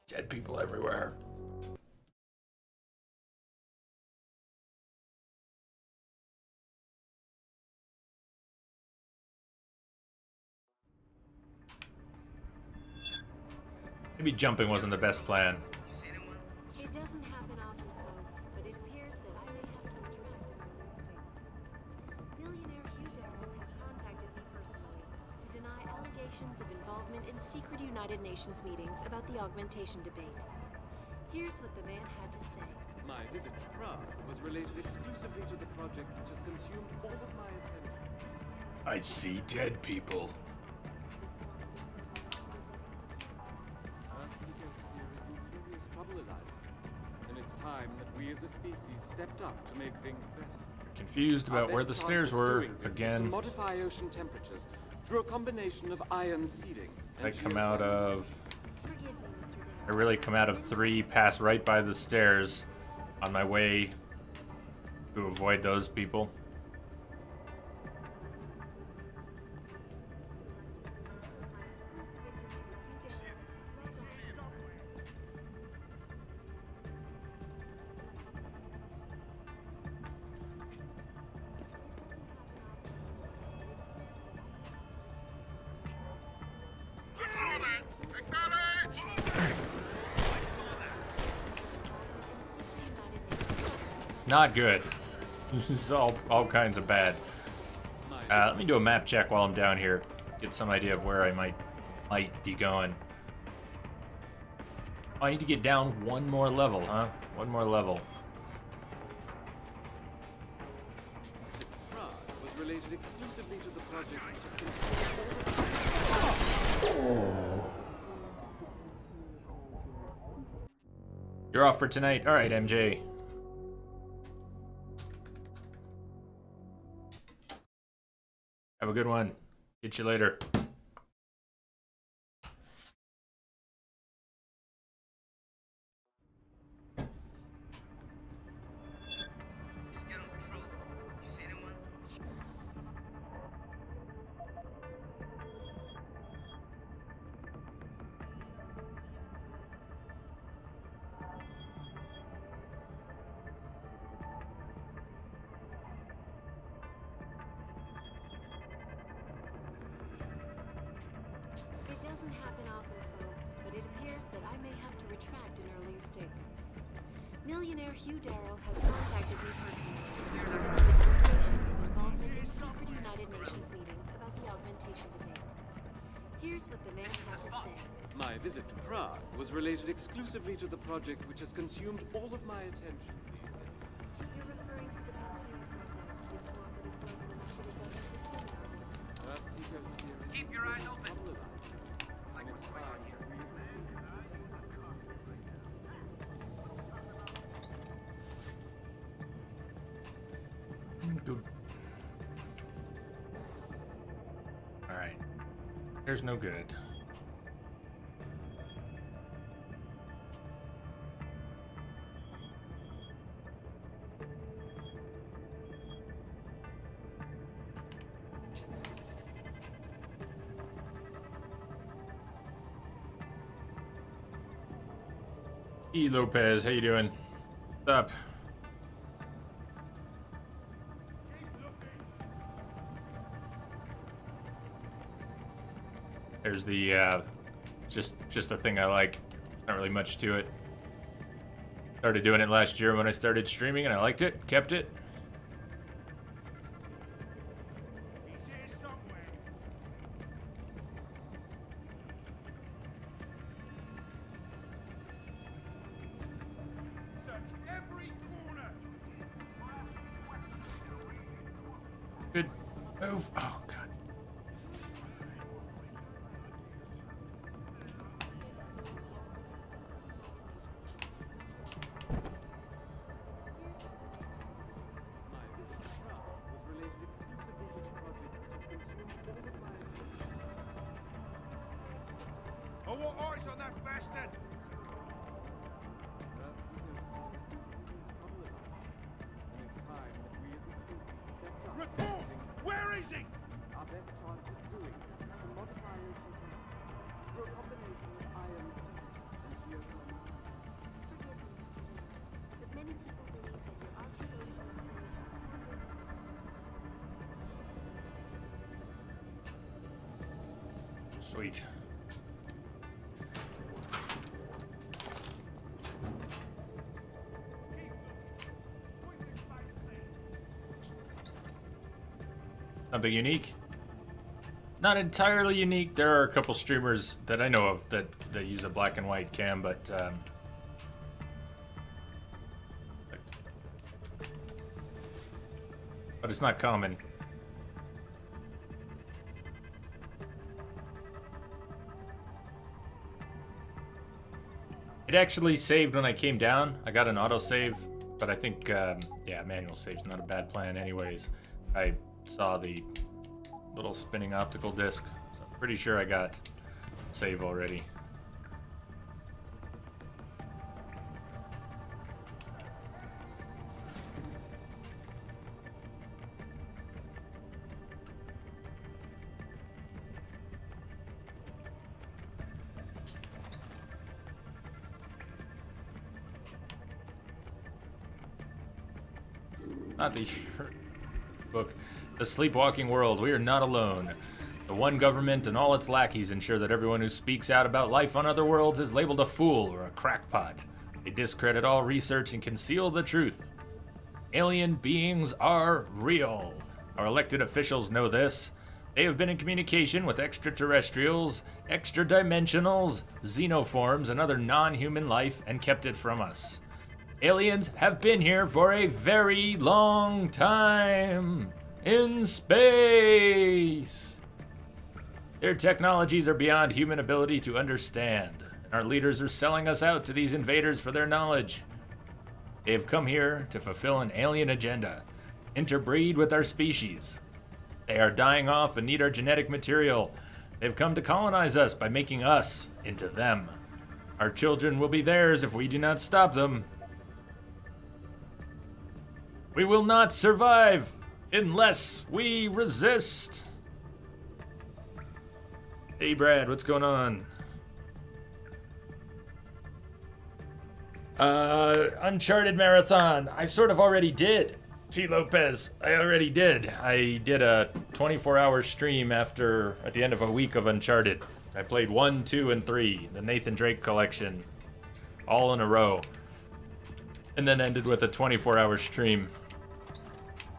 Dead people everywhere. Maybe jumping wasn't the best plan. It doesn't happen often, folks, but it appears that I may have to retract an earlier statement. Millionaire Hugh Darrow has contacted me personally to deny allegations of involvement in secret United Nations meetings about the augmentation debate. Here's what the man had to say. My visit to Prague was related exclusively to the project which has consumed all of my attention. I see dead people. Trouble, Eliza. And it's time that we as a species stepped up to make things better. Confused about where the stairs were again. To modify ocean temperatures through a combination of ion seeding. I come out of. I really come out of 3, pass right by the stairs on my way to avoid those people. Not good. This is all kinds of bad. Let me do a map check while I'm down here. Get some idea of where I might be going. Oh, I need to get down one more level, huh? One more level. Prague was related exclusively to the project You're off for tonight. All right, MJ. Have a good one. Get you later. It doesn't happen often, folks, but it appears that I may have to retract an earlier statement. Millionaire Hugh Darrow has contacted me personally to deny allegations of involvement in secret United Nations meetings about the augmentation debate. Here's what the man had to say. My visit to Prague was related exclusively to the project which has consumed all of my attention. You're referring to the Pacino project you thought that it was when I should have done it. Keep your eyes open. Like what's going on here? Good. All right. There's no good. E. Lopez, how you doing? What's up? There's the, just a thing I like. Not really much to it. Started doing it last year when I started streaming and I liked it, kept it. Good move. Oh, God. I want eyes on that bastard! Reform! Where is he? Our best chance of doing this is to modify ocean temperature through a combination of iron and geothermal. But many people believe that your observation is Sweet. Something unique? Not entirely unique. There are a couple streamers that I know of that use a black and white cam, but it's not common. It actually saved when I came down. I got an autosave, but I think, yeah, manual save's not a bad plan anyways. I saw the little spinning optical disc, so I'm pretty sure I got save already. Not the book. The Sleepwalking World. We are not alone. The one government and all its lackeys ensure that everyone who speaks out about life on other worlds is labeled a fool or a crackpot. They discredit all research and conceal the truth. Alien beings are real. Our elected officials know this. They have been in communication with extraterrestrials, extra-dimensionals, xenoforms, and other non-human life and kept it from us. Aliens have been here for a very long time. In space. Their technologies are beyond human ability to understand. And our leaders are selling us out to these invaders for their knowledge. They have come here to fulfill an alien agenda. Interbreed with our species. They are dying off and need our genetic material. They've come to colonize us by making us into them. Our children will be theirs if we do not stop them. We will not survive unless we resist. Hey Brad, what's going on? Uncharted Marathon. I sort of already did. T. Lopez, I already did. I did a 24-hour stream at the end of a week of Uncharted. I played 1, 2, and 3, the Nathan Drake collection, all in a row. And then ended with a 24-hour stream.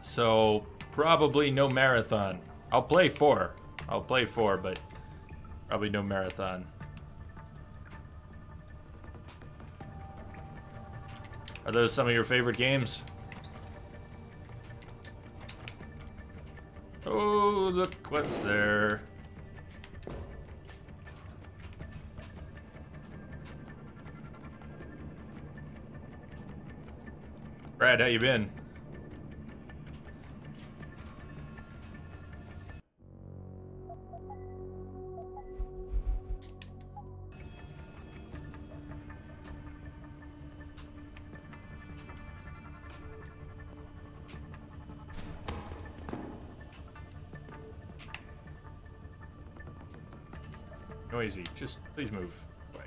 So, probably no marathon. I'll play 4. But probably no marathon. Are those some of your favorite games? Oh, look what's there. Brad, how you been? Noisy. Just please move away.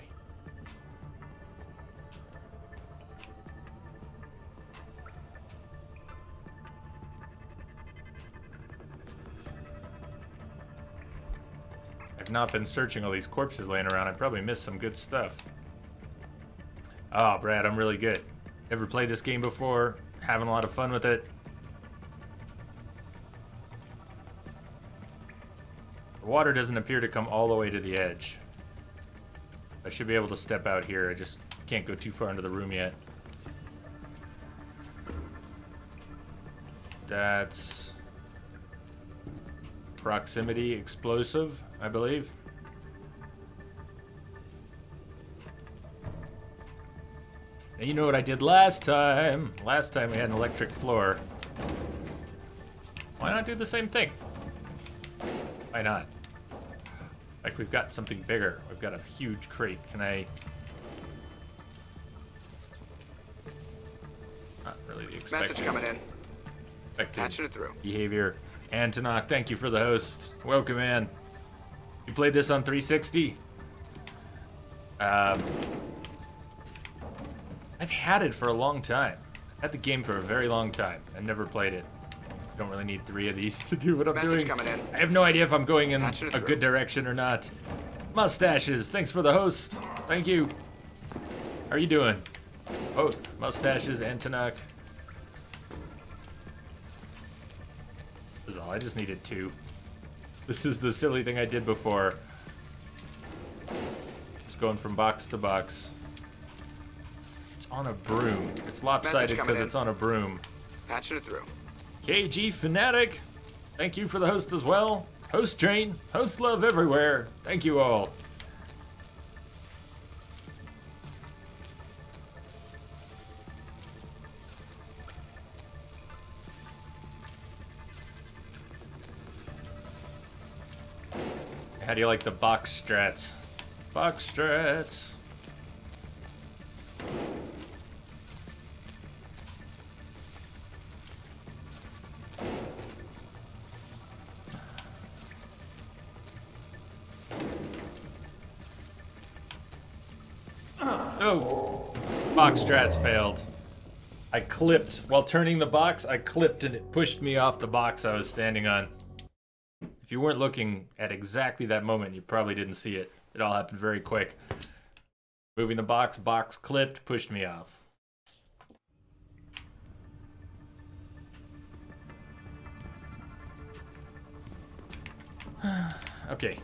I've not been searching all these corpses laying around, I probably missed some good stuff. Oh, Brad, I'm really good. Never played this game before. Having a lot of fun with it. The water doesn't appear to come all the way to the edge. I should be able to step out here. I just can't go too far into the room yet. That's proximity explosive, I believe. And you know what I did last time? Last time we had an electric floor. Why not do the same thing? Why not? Like, we've got something bigger. We've got a huge crate. Can I... Not really the expected. Message coming in. Expected Patching it through. behavior. Antonok, thank you for the host. Welcome, man. You played this on 360? I've had it for a long time. Had the game for a very long time and never played it. Don't really need 3 of these to do what I'm Message doing. coming in. I have no idea if I'm going in Patching it a through. good direction or not. Mustaches, thanks for the host. Thank you. How are you doing? Both Mustaches and Tanuk. This is all. I just needed 2. This is the silly thing I did before. Just going from box to box. It's on a broom. It's lopsided because it's on a broom. Patching it through. KG Fanatic, thank you for the host as well. Host train, host love everywhere. Thank you all. How do you like the box strats? Box strats. Oh, box strats failed. I clipped. While turning the box, I clipped and it pushed me off the box I was standing on. If you weren't looking at exactly that moment, you probably didn't see it. It all happened very quick. Moving the box, box clipped, pushed me off. Okay.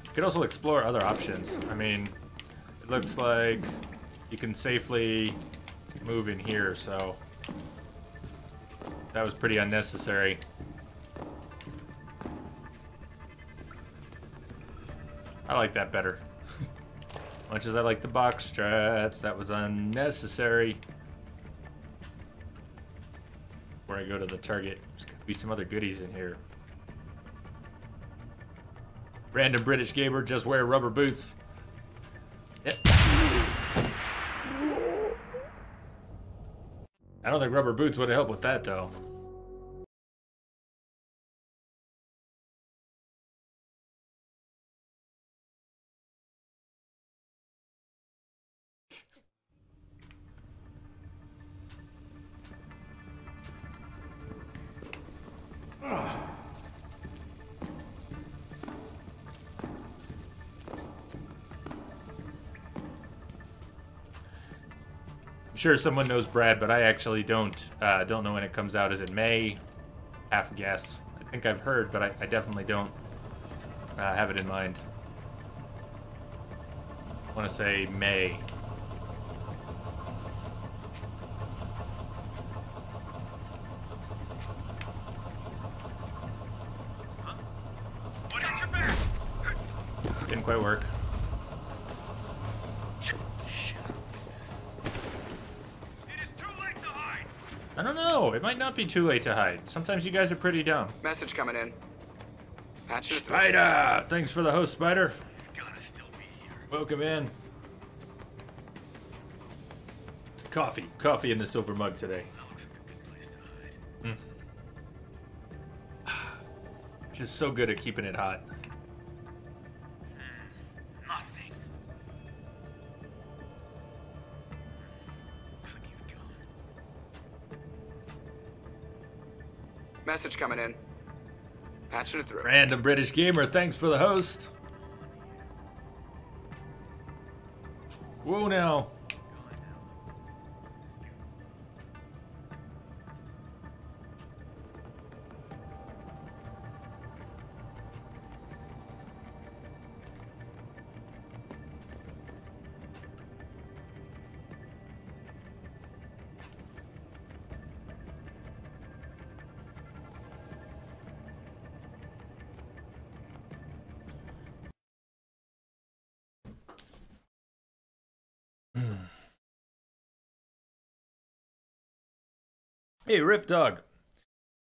You could also explore other options. I mean, it looks like you can safely move in here, so that was pretty unnecessary. I like that better. Much as I like the box strats, that was unnecessary. Before I go to the target, there's gotta be some other goodies in here. Random British gamer, just wear rubber boots. Yep. I don't think rubber boots would help with that, though. I'm sure someone knows Brad, but I actually don't know when it comes out. Is it May? Half guess. I think I've heard, but I definitely don't have it in mind. I want to say May. Didn't quite work. I don't know. It might not be too late to hide. Sometimes you guys are pretty dumb. Message coming in. Patching it through. Spider! Thanks for the host, Spider. Welcome in. Coffee. Coffee in the silver mug today. Just so good at keeping it hot. Nothing. Message coming in. Patching it through. Random British Gamer, thanks for the host. Whoa now. Hey, Riff Dog.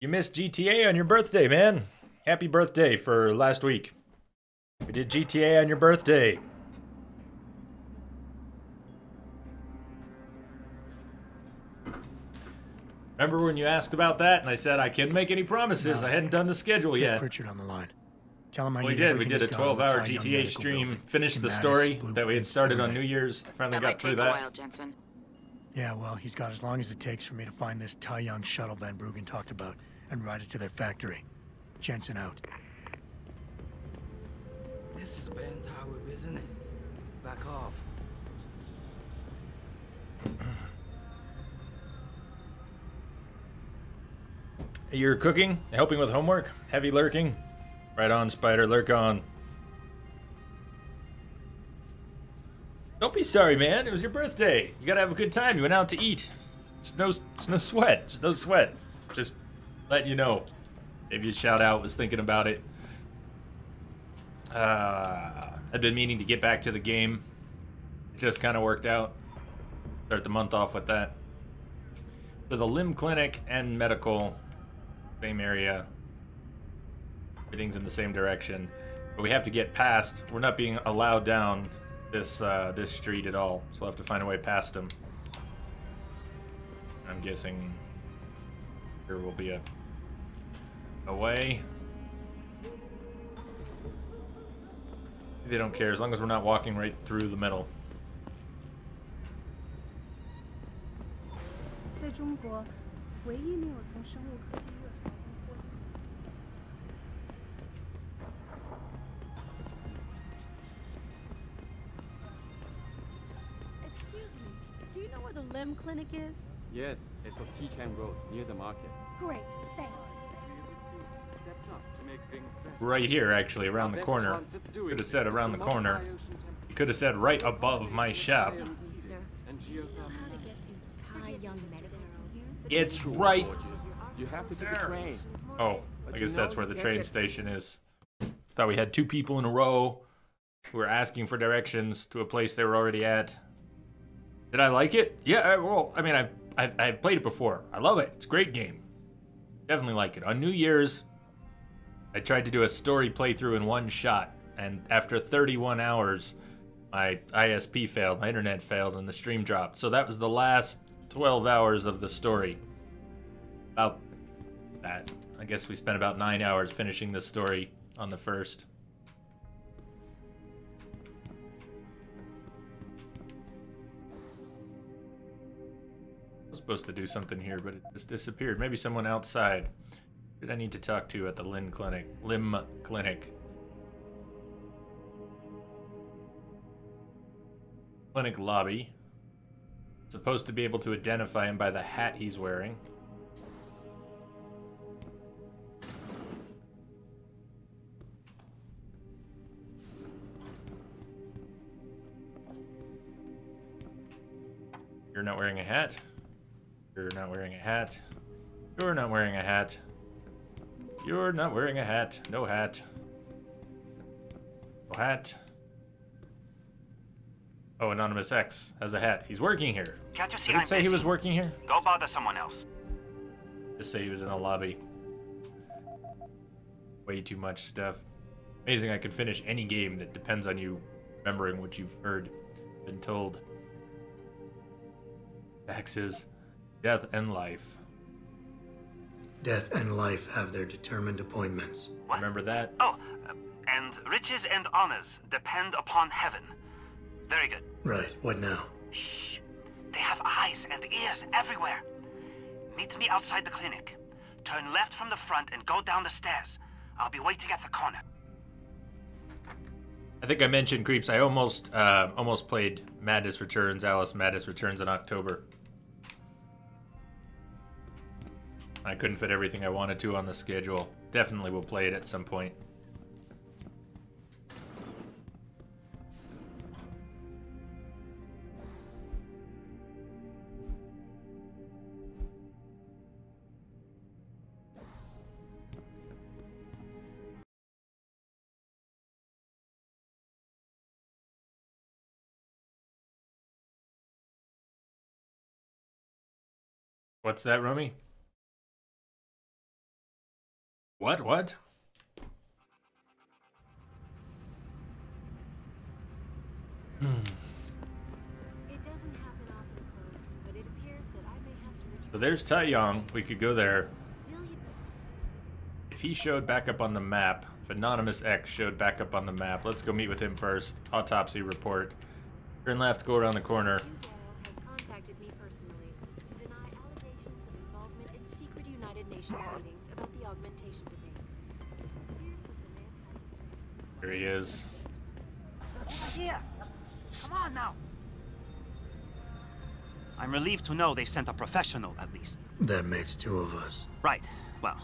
You missed GTA on your birthday, man. Happy birthday for last week. We did GTA on your birthday. Remember when you asked about that and I said I couldn't make any promises? I hadn't done the schedule yet. Pritchard on the line. Tell him I We need did. We everything did a he's got on the 12-hour Thai Young GTA Medical stream. Building. Finished the Schematics, story that we had blueprints, started on everything. New Year's. I finally That got might through take a that. while, Jensen. Yeah, well, he's got as long as it takes for me to find this Tai Young shuttle Van Bruggen talked about and ride it to their factory. Jensen out. This is band tower business. Back off. You're cooking? Helping with homework? Heavy lurking? Right on, Spider. Lurk on. Don't be sorry, man. It was your birthday. You gotta have a good time. You went out to eat. It's no sweat. It's no sweat. Just letting you know. Maybe a shout out. Was thinking about it. I'd been meaning to get back to the game. It just kind of worked out. Start the month off with that. So the limb clinic and medical, same area. Everything's in the same direction. But we have to get past. We're not being allowed down this this street at all. So we'll have to find a way past them. I'm guessing there will be a way. They don't care as long as we're not walking right through the middle. 在中国，唯一没有从生物科技热潮中获利。 Excuse me, do you know where the limb clinic is? Yes, it's on Xichang Road, near the market. Great, thanks. Stepped up to make things better. Right here, actually, around the corner. Could have said around the corner. You could have said right above my shop. Sir, do you know how to get to Tai Young Medical from here? It's right. You have to take the train. Oh, I guess that's where the train station is. Thought we had two people in a row who were asking for directions to a place they were already at. Did I like it? Yeah, well, I mean, I've played it before. I love it. It's a great game. Definitely like it. On New Year's, I tried to do a story playthrough in one shot, and after 31 hours, my ISP failed, my internet failed, and the stream dropped. So that was the last 12 hours of the story. About that. I guess we spent about 9 hours finishing the story on the first. I was supposed to do something here, but it just disappeared. Maybe someone outside. Who did I need to talk to at the Limb Clinic? Limb Clinic. Clinic lobby. Supposed to be able to identify him by the hat he's wearing. You're not wearing a hat. You're not wearing a hat. You're not wearing a hat. You're not wearing a hat. No hat. No hat. Oh, Anonymous X has a hat. He's working here. Can't you see Did it I'm say he busy? was working here? Go bother someone else. Just say he was in the lobby. Way too much stuff. Amazing I could finish any game that depends on you remembering what you've heard, been told. Taxes, death and life. Death and life have their determined appointments. What? Remember that? Oh, and riches and honors depend upon heaven. Very good. Right, what now? Shh. They have eyes and ears everywhere. Meet me outside the clinic. Turn left from the front and go down the stairs. I'll be waiting at the corner. I think I mentioned, Creeps, I almost played Madness Returns, Alice Madness Returns in October. I couldn't fit everything I wanted to on the schedule. Definitely will play it at some point. What's that, Rummy? What? So there's Tai Yong. We could go there. If he showed back up on the map, if Anonymous X showed back up on the map, let's go meet with him first. Autopsy report. Turn left, go around the corner. Here he is. Here! Come on now! I'm relieved to know they sent a professional, at least. That makes two of us. Right. Well,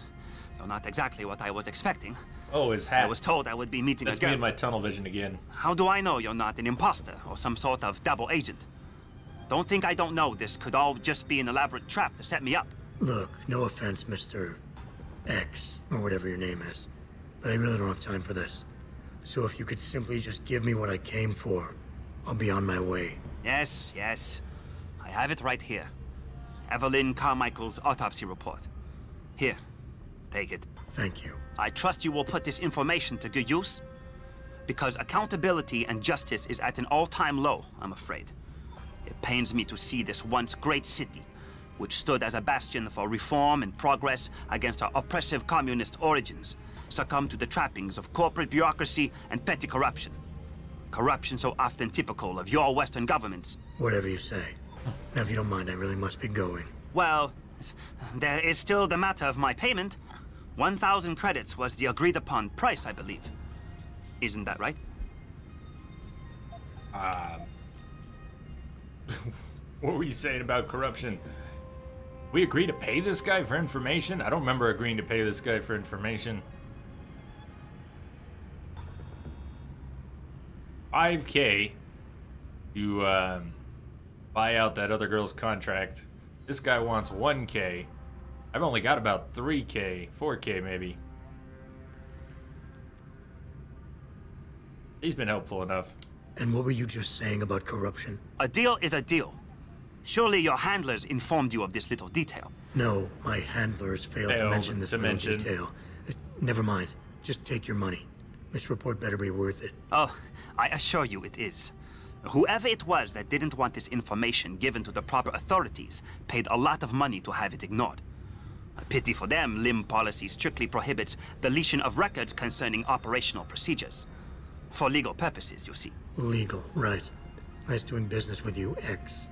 you're not exactly what I was expecting. Oh, his hat. I was told I would be meeting That's a girl. me in my tunnel vision again. How do I know you're not an imposter or some sort of double agent? Don't think I don't know this could all just be an elaborate trap to set me up. Look, no offense, Mr. X, or whatever your name is, but I really don't have time for this. So if you could simply just give me what I came for, I'll be on my way. Yes. I have it right here. Evelyn Carmichael's autopsy report. Here, take it. Thank you. I trust you will put this information to good use, because accountability and justice is at an all-time low, I'm afraid. It pains me to see this once great city, which stood as a bastion for reform and progress against our oppressive communist origins, succumb to the trappings of corporate bureaucracy and petty corruption. Corruption so often typical of your Western governments. Whatever you say. Now, if you don't mind, I really must be going. Well, there is still the matter of my payment. 1,000 credits was the agreed-upon price, I believe. Isn't that right? What were you saying about corruption? We agreed to pay this guy for information? I don't remember agreeing to pay this guy for information. 5K to buy out that other girl's contract. This guy wants 1K. I've only got about 3K, 4K maybe. He's been helpful enough. And what were you just saying about corruption? A deal is a deal. Surely your handlers informed you of this little detail. No, my handlers failed to mention this little detail. Never mind. Just take your money. This report better be worth it. Oh, I assure you it is. Whoever it was that didn't want this information given to the proper authorities paid a lot of money to have it ignored. A pity for them, LIM policy strictly prohibits deletion of records concerning operational procedures. For legal purposes, you see. Legal, right. Nice doing business with you, X.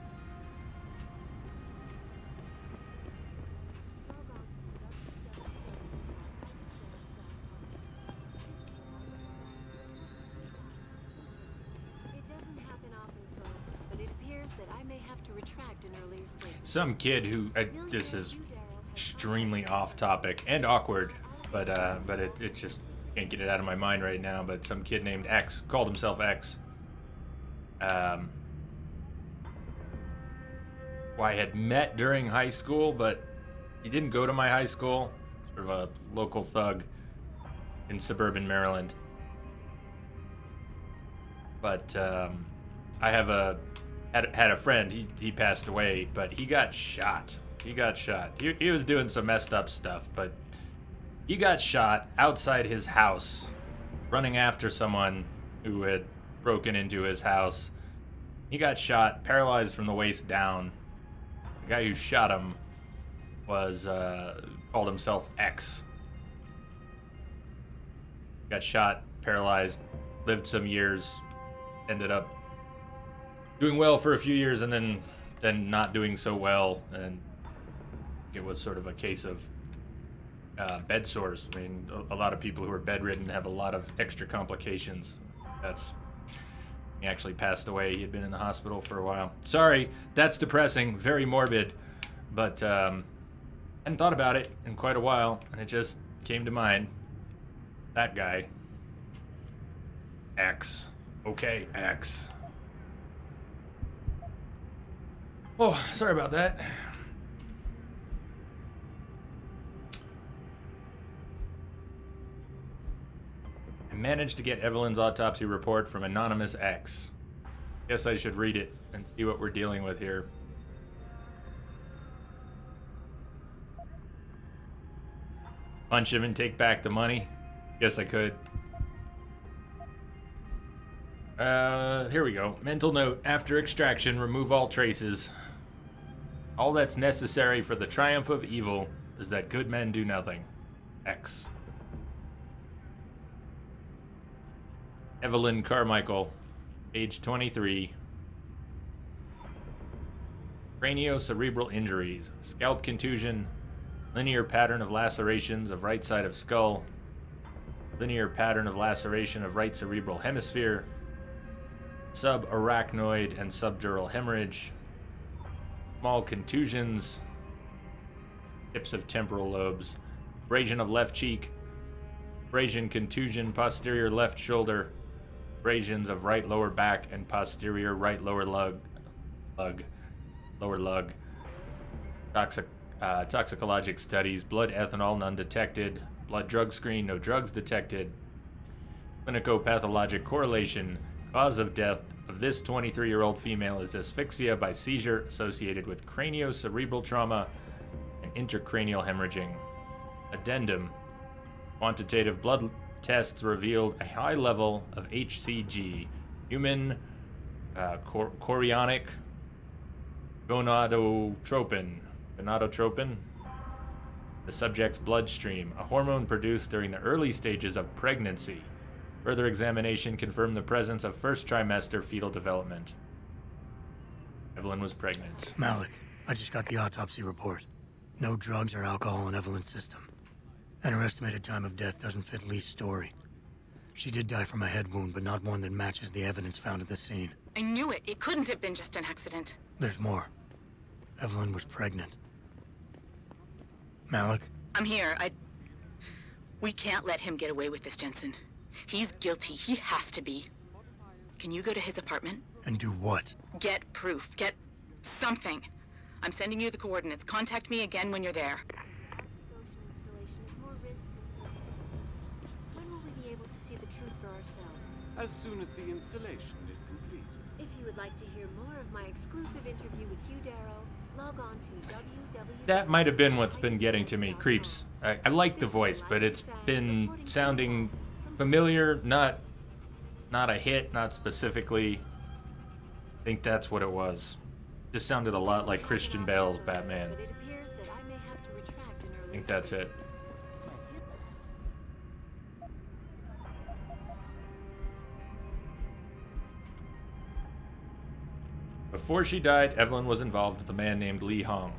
Some kid who this is extremely off topic and awkward, but it just can't get it out of my mind right now. But some kid named X called himself X. Who I had met during high school, but he didn't go to my high school. Sort of a local thug in suburban Maryland. But I have had a friend. He passed away, but he got shot. He was doing some messed up stuff, but he got shot outside his house, running after someone who had broken into his house. He got shot, paralyzed from the waist down. The guy who shot him was called himself X. Got shot, paralyzed, lived some years, ended up doing well for a few years and then not doing so well, and it was sort of a case of bed sores. I mean, a lot of people who are bedridden have a lot of extra complications. He actually passed away. He had been in the hospital for a while. Sorry, that's depressing, very morbid, but hadn't thought about it in quite a while, and it just came to mind. That guy. X. Okay, X. Oh, sorry about that. I managed to get Evelyn's autopsy report from Anonymous X. Guess I should read it and see what we're dealing with here. Punch him and take back the money? Guess I could. Here we go. Mental note. After extraction, remove all traces. All that's necessary for the triumph of evil is that good men do nothing. X. Evelyn Carmichael, age 23. Craniocerebral injuries, scalp contusion, linear pattern of lacerations of right side of skull, linear pattern of laceration of right cerebral hemisphere, subarachnoid and subdural hemorrhage, small contusions, tips of temporal lobes, abrasion of left cheek, abrasion contusion posterior left shoulder, abrasions of right lower back and posterior right lower lower lug. Toxicologic studies, blood ethanol none detected, blood drug screen no drugs detected, clinico-pathologic correlation, cause of death of this 23-year-old female is asphyxia by seizure associated with craniocerebral trauma and intracranial hemorrhaging. Addendum, quantitative blood tests revealed a high level of HCG, human chorionic gonadotropin, the subject's bloodstream, a hormone produced during the early stages of pregnancy. Further examination confirmed the presence of first trimester fetal development. Evelyn was pregnant. Malik, I just got the autopsy report. No drugs or alcohol in Evelyn's system. And her estimated time of death doesn't fit Lee's story. She did die from a head wound, but not one that matches the evidence found at the scene. I knew it. It couldn't have been just an accident. There's more. Evelyn was pregnant. Malik? I'm here. We can't let him get away with this, Jensen. He's guilty. He has to be. Can you go to his apartment? And do what? Get proof. Get something. I'm sending you the coordinates. Contact me again when you're there. When will we be able to see the truth for ourselves? As soon as the installation is complete. If you would like to hear more of my exclusive interview with Hugh Darrow, log on to That might have been what's been getting to me. Creeps. I like the voice, but it's been sounding familiar, not a hit, not specifically. I think that's what it was. Just sounded a lot like Christian Bale's Batman. I think that's it. Before she died, Evelyn was involved with a man named Lee Hong.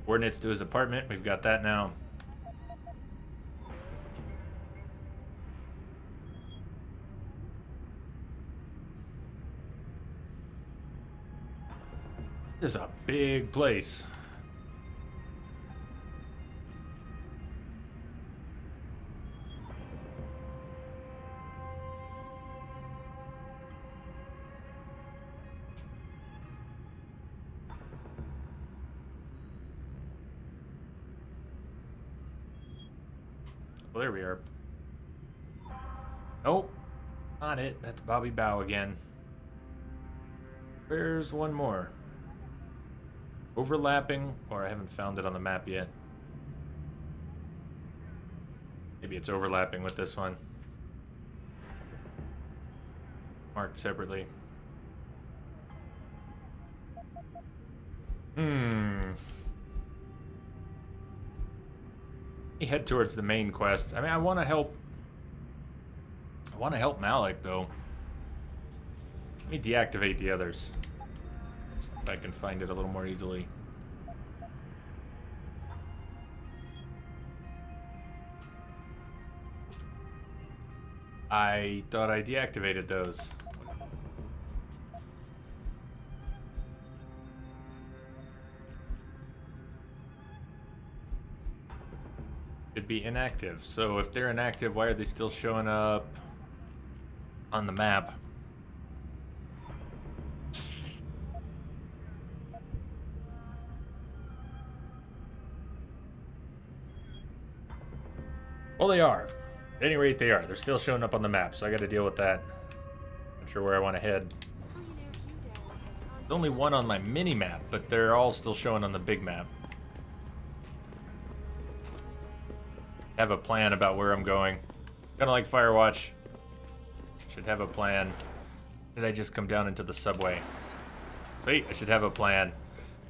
Coordinates to his apartment, we've got that now. This is a big place. Well, there we are. Nope. On it. That's Bobby Bow again. Where's one more? Overlapping, or I haven't found it on the map yet. Maybe it's overlapping with this one. Marked separately. We head towards the main quest. I mean, I want to help Malik, though. Let me deactivate the others. If I can find it a little more easily. I thought I deactivated those. Should be inactive. So if they're inactive, why are they still showing up on the map? Well, they are. At any rate, they are. They're still showing up on the map, so I got to deal with that. Not sure where I want to head. There's only one on my mini-map, but they're all still showing on the big map. Have a plan about where I'm going. Kind of like Firewatch. Should have a plan. Did I just come down into the subway? Sweet, I should have a plan.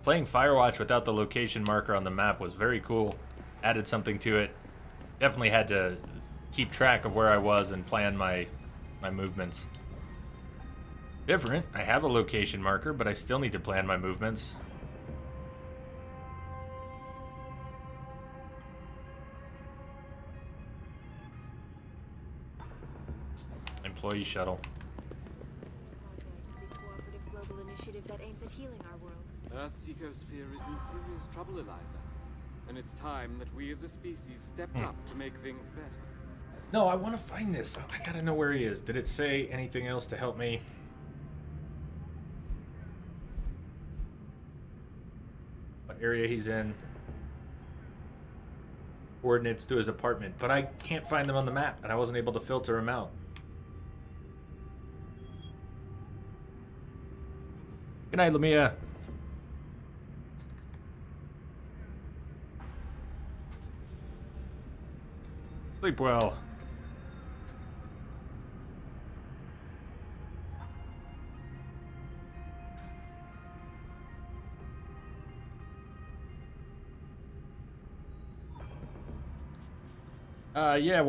Playing Firewatch without the location marker on the map was very cool. Added something to it. Definitely had to keep track of where I was and plan my movements. Different. I have a location marker, but I still need to plan my movements. Employee shuttle. The cooperative global initiative that aims at healing our world. Earth's ecosphere is in serious trouble, Eliza. And it's time that we as a species stepped up to make things better. No, I want to find this. I gotta know where he is. Did it say anything else to help me? What area he's in? Coordinates to his apartment. But I can't find them on the map, and I wasn't able to filter them out. Good night, Lamia. Sleep well. Yeah,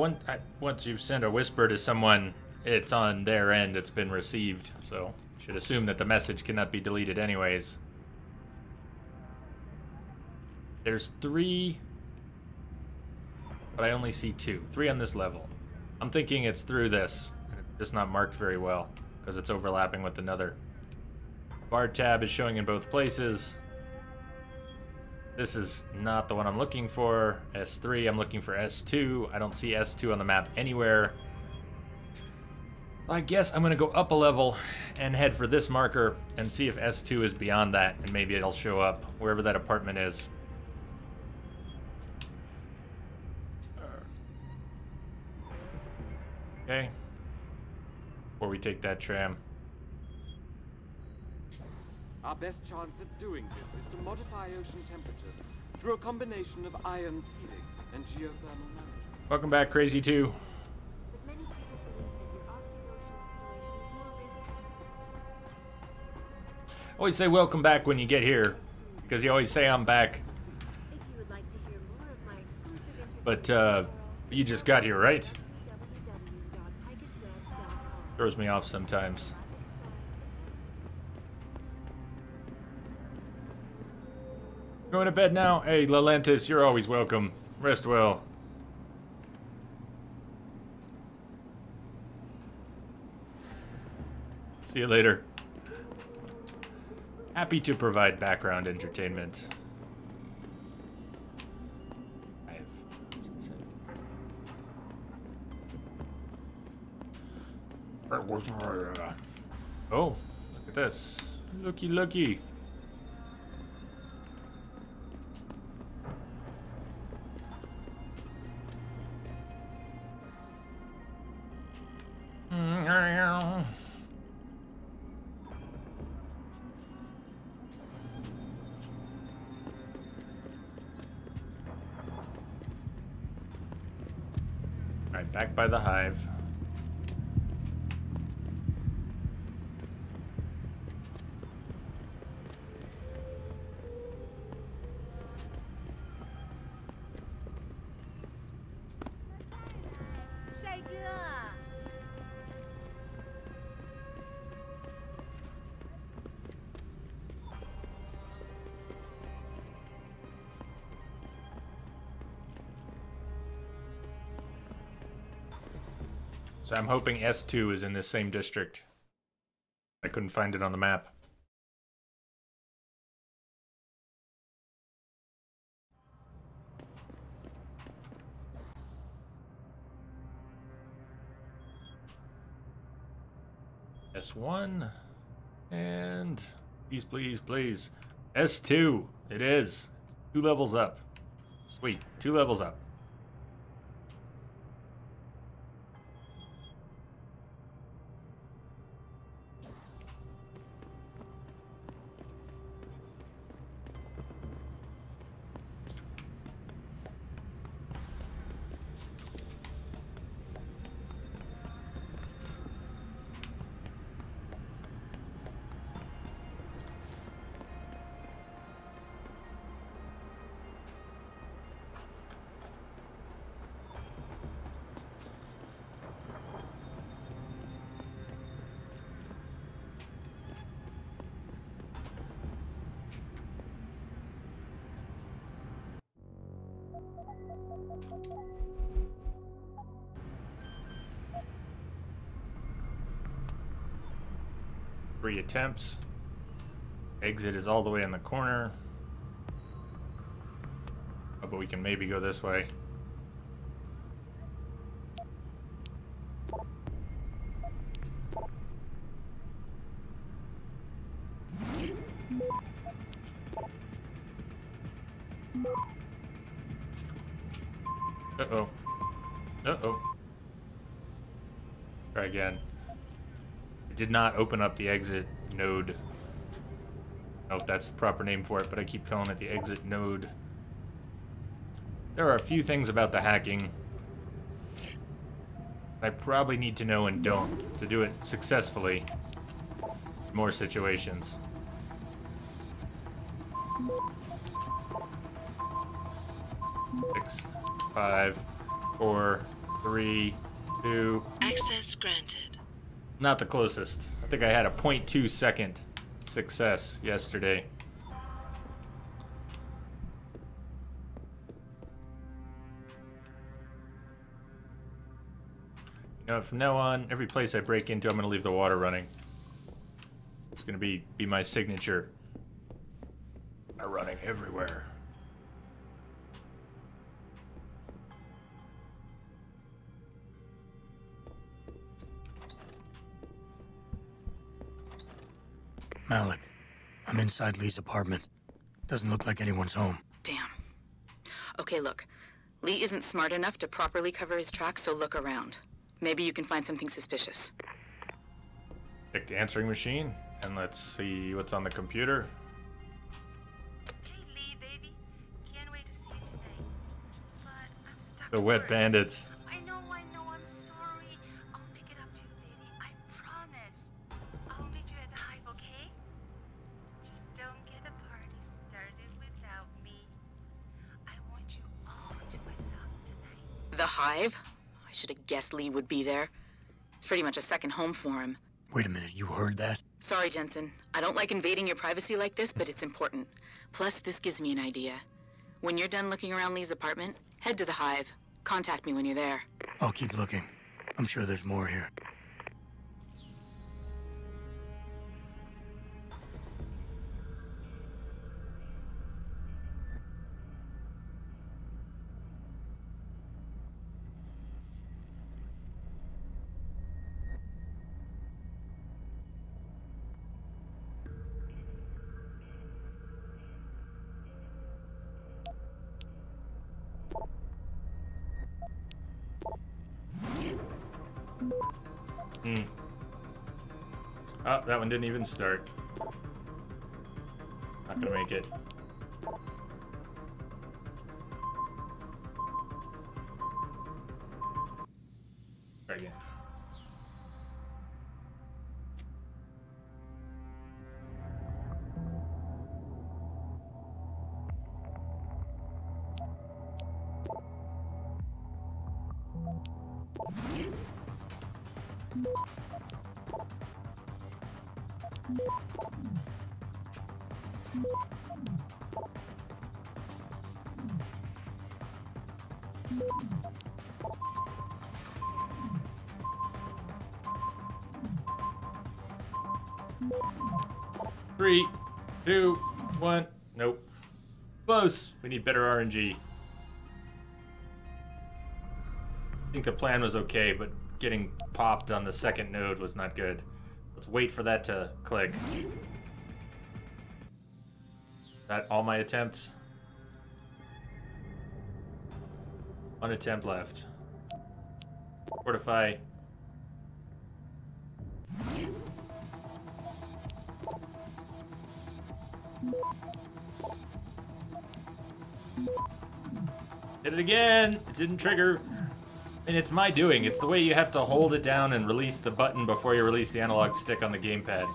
once you've sent a whisper to someone, it's on their end, it's been received, so should assume that the message cannot be deleted anyways. There's 3, but I only see 2. 3 on this level. I'm thinking it's through this, and it's just not marked very well, because it's overlapping with another. Bar tab is showing in both places. This is not the one I'm looking for. S3, I'm looking for S2. I don't see S2 on the map anywhere. I guess I'm gonna go up a level and head for this marker and see if S2 is beyond that, and maybe it'll show up wherever that apartment is. Okay. Before we take that tram. Our best chance at doing this is to modify ocean temperatures through a combination of ion seeding and geothermal management. Welcome back, Crazy 2. But many people believe that your Arctic Ocean installation is more risky. Always say welcome back when you get here, because you always say I'm back. If you would like to hear more of my exclusive But, you just got here, right? www.picusweb.com. Throws me off sometimes. Going to bed now? Hey, Lalentis, you're always welcome. Rest well. See you later. Happy to provide background entertainment. Oh, look at this. Looky, looky. Alright, back by the hive. So I'm hoping S2 is in this same district. I couldn't find it on the map. S1 and please, please, please. S2. It is. 2 levels up. Sweet. 2 levels up. Three attempts. Exit is all the way in the corner. Oh, but we can maybe go this way. Uh-oh. Uh-oh. Try again. It did not open up the exit node. I don't know if that's the proper name for it, but I keep calling it the exit node. There are a few things about the hacking I probably need to know and don't to do it successfully in more situations. Six, 5, 4, 3, 2. Access granted. Not the closest. I think I had a 0.2 second success yesterday. You know, from now on, every place I break into, I'm gonna leave the water running. It's gonna be my signature. Water running everywhere. Malik, I'm inside Lee's apartment. Doesn't look like anyone's home. Damn. Okay, look. Lee isn't smart enough to properly cover his tracks, so look around. Maybe you can find something suspicious. Pick the answering machine, and let's see what's on the computer. Hey, Lee, baby. Can't wait to see you tonight. But I'm stuck. The wet bandits. I know, I'm sorry. I'll make it up to you, baby. I promise. I'll meet you at the Hive, okay? Just don't get a party started without me. I want you all to myself tonight. The Hive? I should have guessed Lee would be there. It's pretty much a second home for him. Wait a minute, you heard that? Sorry, Jensen. I don't like invading your privacy like this, but it's important. Plus, this gives me an idea. When you're done looking around Lee's apartment, head to the Hive. Contact me when you're there. I'll keep looking. I'm sure there's more here. Oh, that one didn't even start. Not gonna make it. Try again. 3, 2, 1. Nope. Close. We need better RNG. I think the plan was okay, but getting popped on the second node was not good. Let's wait for that to click. That all my attempts? One attempt left. Fortify. Did it again! It didn't trigger. And it's my doing. It's the way you have to hold it down and release the button before you release the analog stick on the gamepad.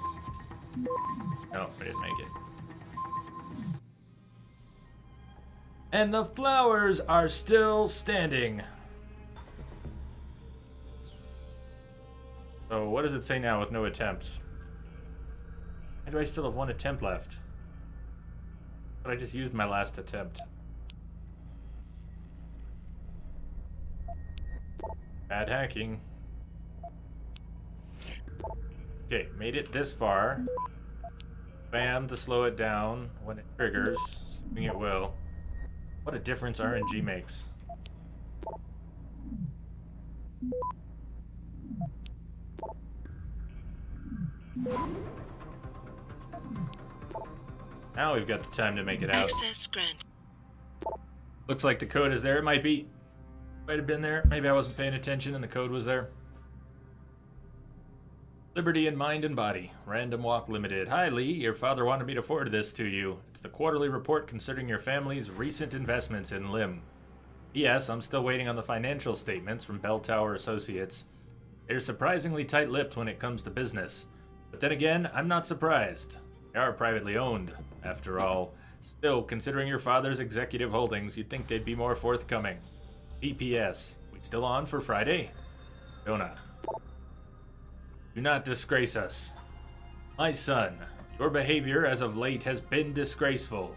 No, I didn't make it. And the flowers are still standing. So what does it say now with no attempts? Why do I still have one attempt left? But I just used my last attempt. Bad hacking. Okay, made it this far. Bam to slow it down when it triggers. Assuming it will. What a difference RNG makes. Now we've got the time to make it out. Access granted. Looks like the code is there. It might have been there. Maybe I wasn't paying attention and the code was there. Liberty in mind and body. Random Walk Limited. Hi, Lee. Your father wanted me to forward this to you. It's the quarterly report concerning your family's recent investments in LIM. Yes, I'm still waiting on the financial statements from Bell Tower Associates. They're surprisingly tight-lipped when it comes to business. But then again, I'm not surprised. They are privately owned, after all. Still, considering your father's executive holdings, you'd think they'd be more forthcoming. PPS. We still on for Friday? Jonah. Do not disgrace us. My son, your behavior as of late has been disgraceful.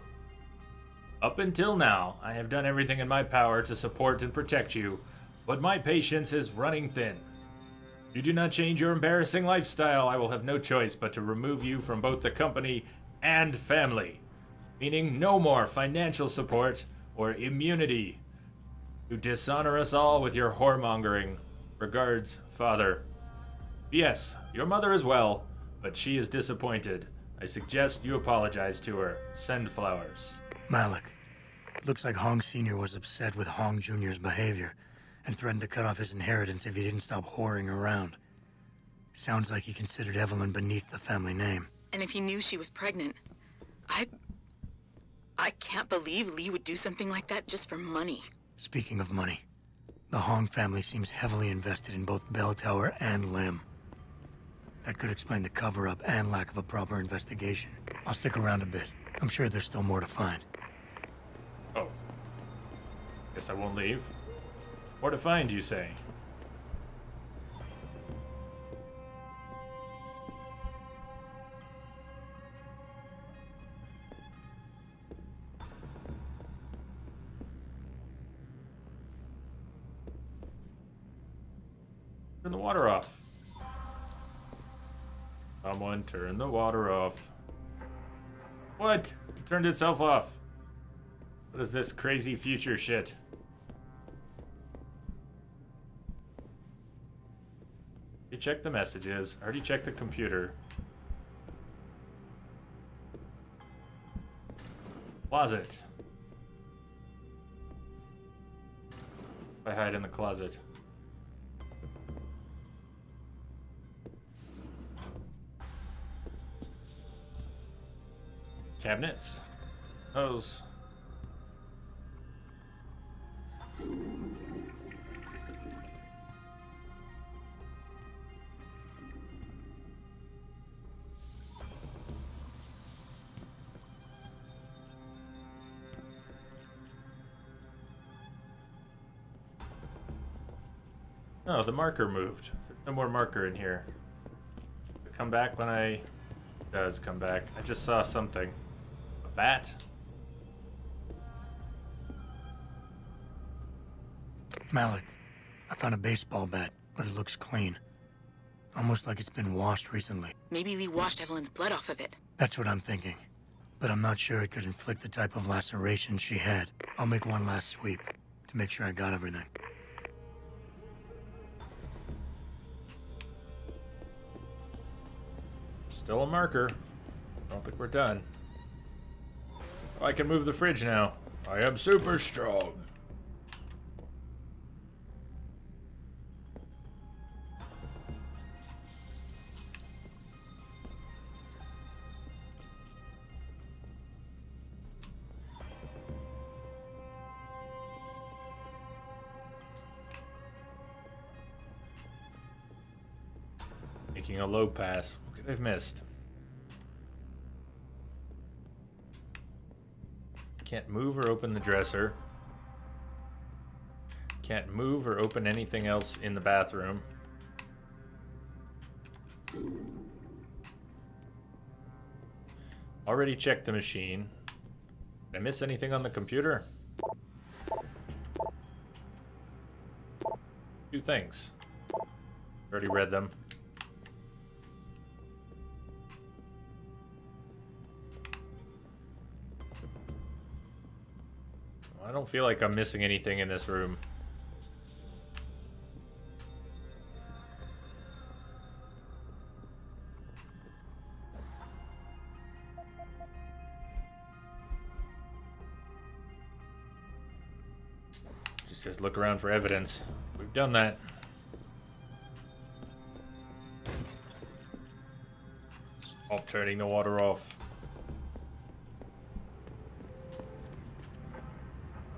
Up until now, I have done everything in my power to support and protect you, but my patience is running thin. If you do not change your embarrassing lifestyle, I will have no choice but to remove you from both the company and family, meaning no more financial support or immunity. You dishonor us all with your whoremongering. Regards, Father. Yes, your mother is well, but she is disappointed. I suggest you apologize to her. Send flowers. Malik, it looks like Hong Sr. was upset with Hong Jr.'s behavior and threatened to cut off his inheritance if he didn't stop whoring around. Sounds like he considered Evelyn beneath the family name. And if he knew she was pregnant, I can't believe Lee would do something like that just for money. Speaking of money, the Hong family seems heavily invested in both Bell Tower and LIM. That could explain the cover-up and lack of a proper investigation. I'll stick around a bit. I'm sure there's still more to find. Oh. Guess I won't leave. More to find, you say? Turn the water off. Someone turn the water off. What? It turned itself off. What is this crazy future shit? You check the messages. I already checked the computer. Closet. I hide in the closet. Cabinets. Those. Oh, the marker moved. There's no more marker in here. Does it come back when it does come back. I just saw something. A bat? Malik, I found a baseball bat, but it looks clean. Almost like it's been washed recently. Maybe Lee washed Evelyn's blood off of it. That's what I'm thinking. But I'm not sure it could inflict the type of laceration she had. I'll make one last sweep to make sure I got everything. Still a marker. I don't think we're done. Oh, I can move the fridge now. I am super strong. Making a low pass. What could I have missed? Can't move or open the dresser. Can't move or open anything else in the bathroom. Already checked the machine. Did I miss anything on the computer? 2 things. Already read them. I don't feel like I'm missing anything in this room. Just says look around for evidence. We've done that. Stop turning the water off.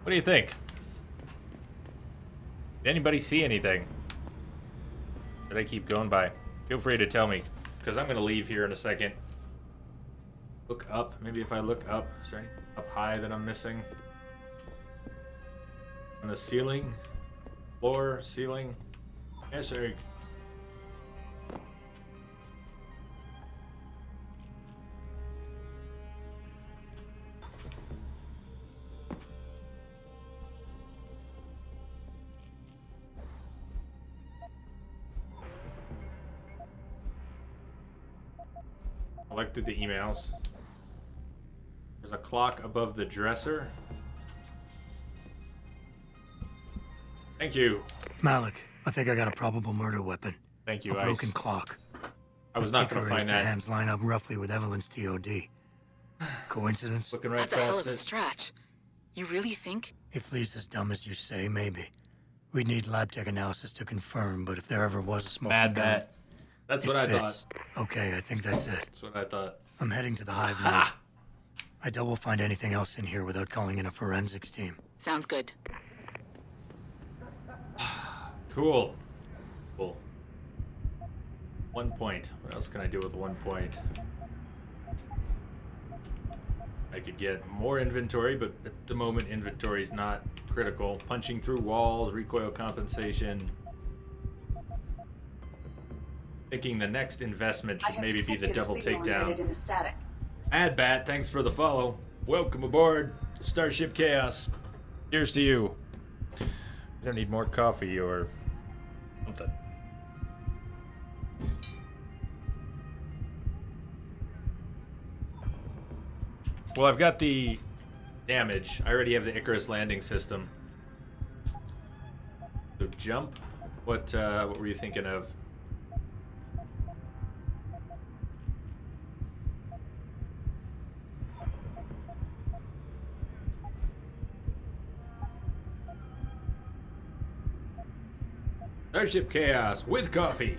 What do you think? Did anybody see anything? Did I keep going by? Feel free to tell me, because I'm going to leave here in a second. Look up. Maybe if I look up. Is there any up high that I'm missing? On the ceiling? Floor? Ceiling? Yes, sir. I looked through the emails. There's a clock above the dresser. Thank you. Malik, I think I got a probable murder weapon. Thank you, A broken clock. I was not going to find The that. hands line up roughly with Evelyn's TOD. Coincidence? Looking right That's a hell past of a it. stretch. You really think? If Lee's as dumb as you say, maybe. We'd need lab tech analysis to confirm, but if there ever was a smoking Mad gun, bat. That's what I fits. Okay, I think that's it. That's what I thought. I'm heading to the hive now. I doubt we'll find anything else in here without calling in a forensics team. Sounds good. Cool. Cool. 1 point. What else can I do with 1 point? I could get more inventory, but at the moment inventory is not critical. Punching through walls, recoil compensation. Thinking the next investment should maybe be the double takedown. Adbat, thanks for the follow. Welcome aboard Starship Chaos. Cheers to you. I don't need more coffee or something. Well, I've got the damage. I already have the Icarus landing system. So jump. What were you thinking of? Starship Chaos with coffee.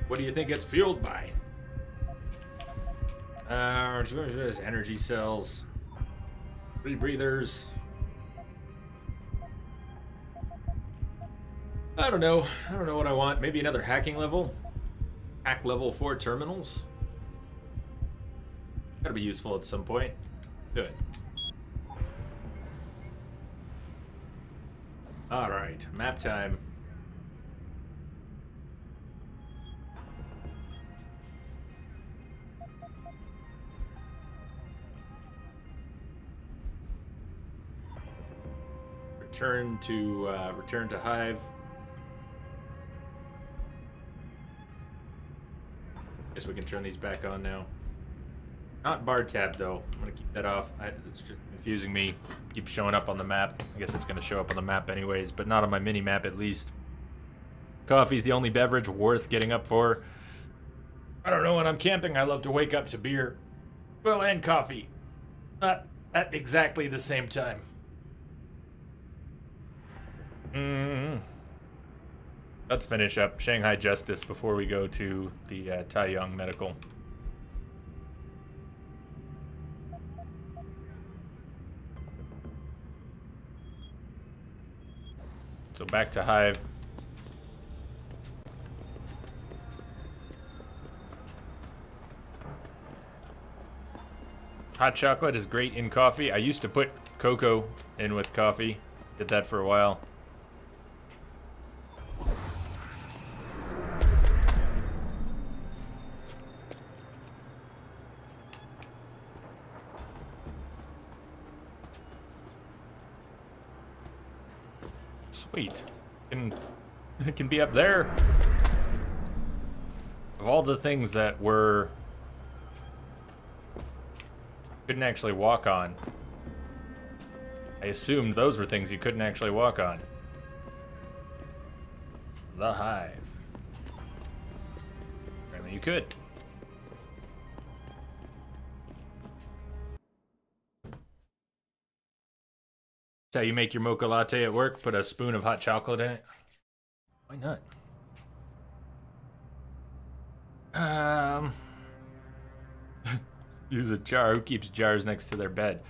What do you think it's fueled by? Energy cells, rebreathers. I don't know. I don't know what I want. Maybe another hacking level. Hack level 4 terminals. Gotta be useful at some point. Good. All right, map time. Return to Hive. Guess we can turn these back on now. Not bar tab though. I'm gonna keep that off. It's just confusing me. Keeps showing up on the map. I guess it's gonna show up on the map anyways, but not on my mini map at least. Coffee's the only beverage worth getting up for. I don't know, when I'm camping, I love to wake up to beer. Well, and coffee. Not at exactly the same time. Let's finish up Shanghai Justice before we go to the Taiyang Medical. So back to Hive. Hot chocolate is great in coffee. I used to put cocoa in with coffee. Did that for a while. Sweet. It can be up there. Of all the things that couldn't actually walk on, I assumed those were things you couldn't actually walk on. The Hive. Apparently you could. That's how you make your mocha latte at work? Put a spoon of hot chocolate in it? Why not? Use a jar. Who keeps jars next to their bed?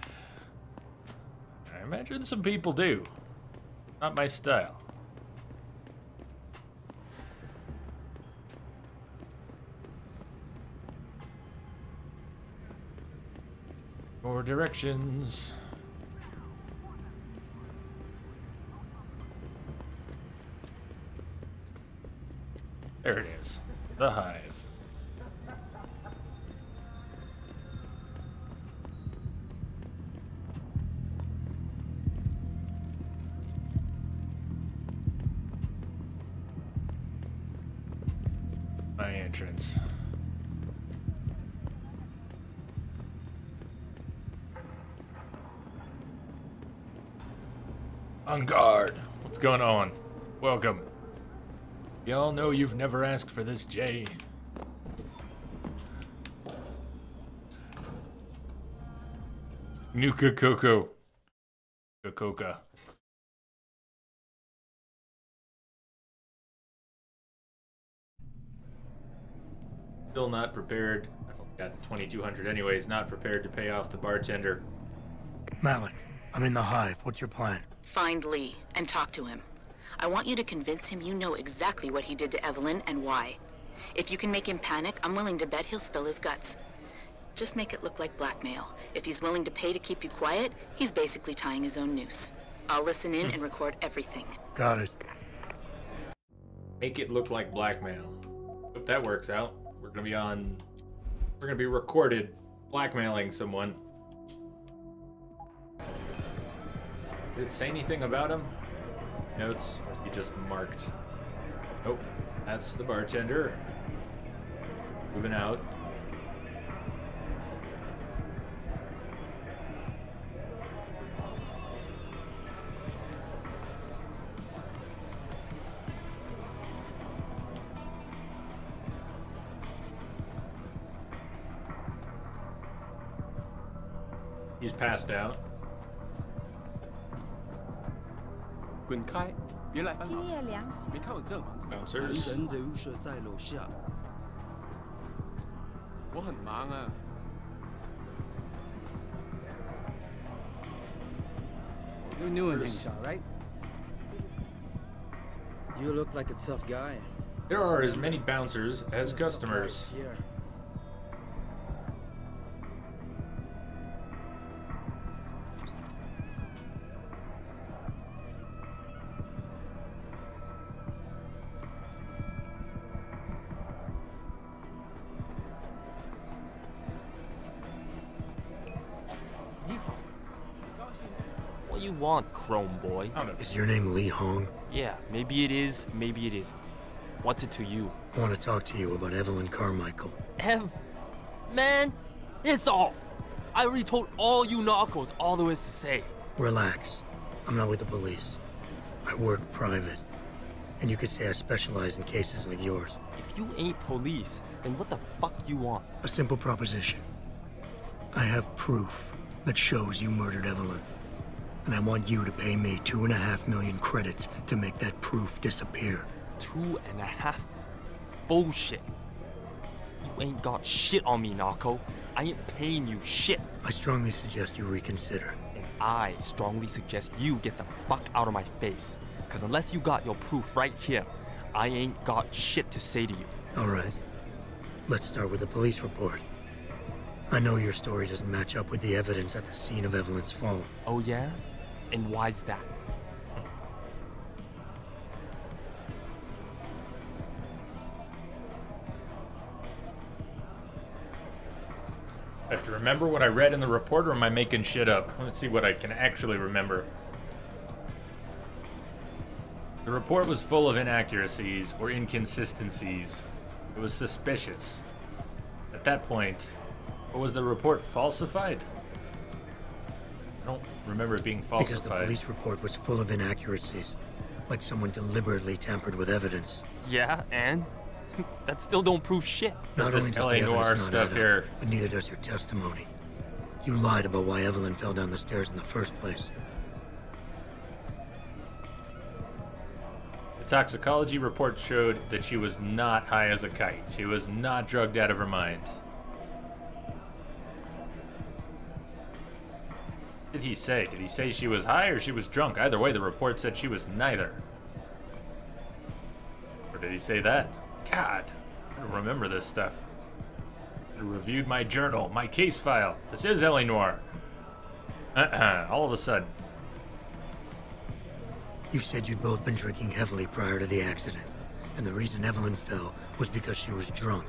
I imagine some people do. Not my style. More directions. There it is. The Hive. My entrance. On guard. What's going on? Welcome. Y'all know you've never asked for this, Jay. Nuka Coco. Coca. Still not prepared. I've only got 2,200 anyways. Not prepared to pay off the bartender. Malik, I'm in the Hive. What's your plan? Find Lee and talk to him. I want you to convince him you know exactly what he did to Evelyn and why. If you can make him panic, I'm willing to bet he'll spill his guts. Just make it look like blackmail. If he's willing to pay to keep you quiet, he's basically tying his own noose. I'll listen in and record everything. Got it. Make it look like blackmail. Hope that works out. We're gonna be recorded blackmailing someone. Did it say anything about him? Notes, or is he just marked? Nope, that's the bartender. Moving out. He's passed out. 滚开！别来烦恼。今夜凉席。没看我这忙着。 Bouncers. 人的屋舍在楼下。我很忙啊。You're new in Hingshaw, right? You look like a tough guy. There are as many bouncers as customers. Here. What you want, Chrome Boy? Is your name Lee Hong? Yeah, maybe it is, maybe it isn't. What's it to you? I want to talk to you about Evelyn Carmichael. Man, it's off. I already told all you narcos all there is to say. Relax. I'm not with the police. I work private. And you could say I specialize in cases like yours. If you ain't police, then what the fuck you want? A simple proposition. I have proof that shows you murdered Evelyn. And I want you to pay me 2.5 million credits to make that proof disappear. 2.5? Bullshit. You ain't got shit on me, narco. I ain't paying you shit. I strongly suggest you reconsider. And I strongly suggest you get the fuck out of my face. Because unless you got your proof right here, I ain't got shit to say to you. All right. Let's start with the police report. I know your story doesn't match up with the evidence at the scene of Evelyn's fall. Oh yeah? And why's that? I have to remember what I read in the report, or am I making shit up? Let's see what I can actually remember. The report was full of inaccuracies or inconsistencies. It was suspicious. At that point, was the report falsified? I don't remember it being falsified. Because the police report was full of inaccuracies. Like someone deliberately tampered with evidence. Yeah, and? That still don't prove shit. Not only does the Noir evidence stuff not add here. up, but neither does your testimony. You lied about why Evelyn fell down the stairs in the first place. The toxicology report showed that she was not high as a kite. She was not drugged out of her mind. What did he say? Did he say she was high or she was drunk? Either way, the report said she was neither. Or did he say that? God, I don't remember this stuff. I reviewed my journal, my case file. This is L.A. Noir. All of a sudden. You said you'd both been drinking heavily prior to the accident, and the reason Evelyn fell was because she was drunk.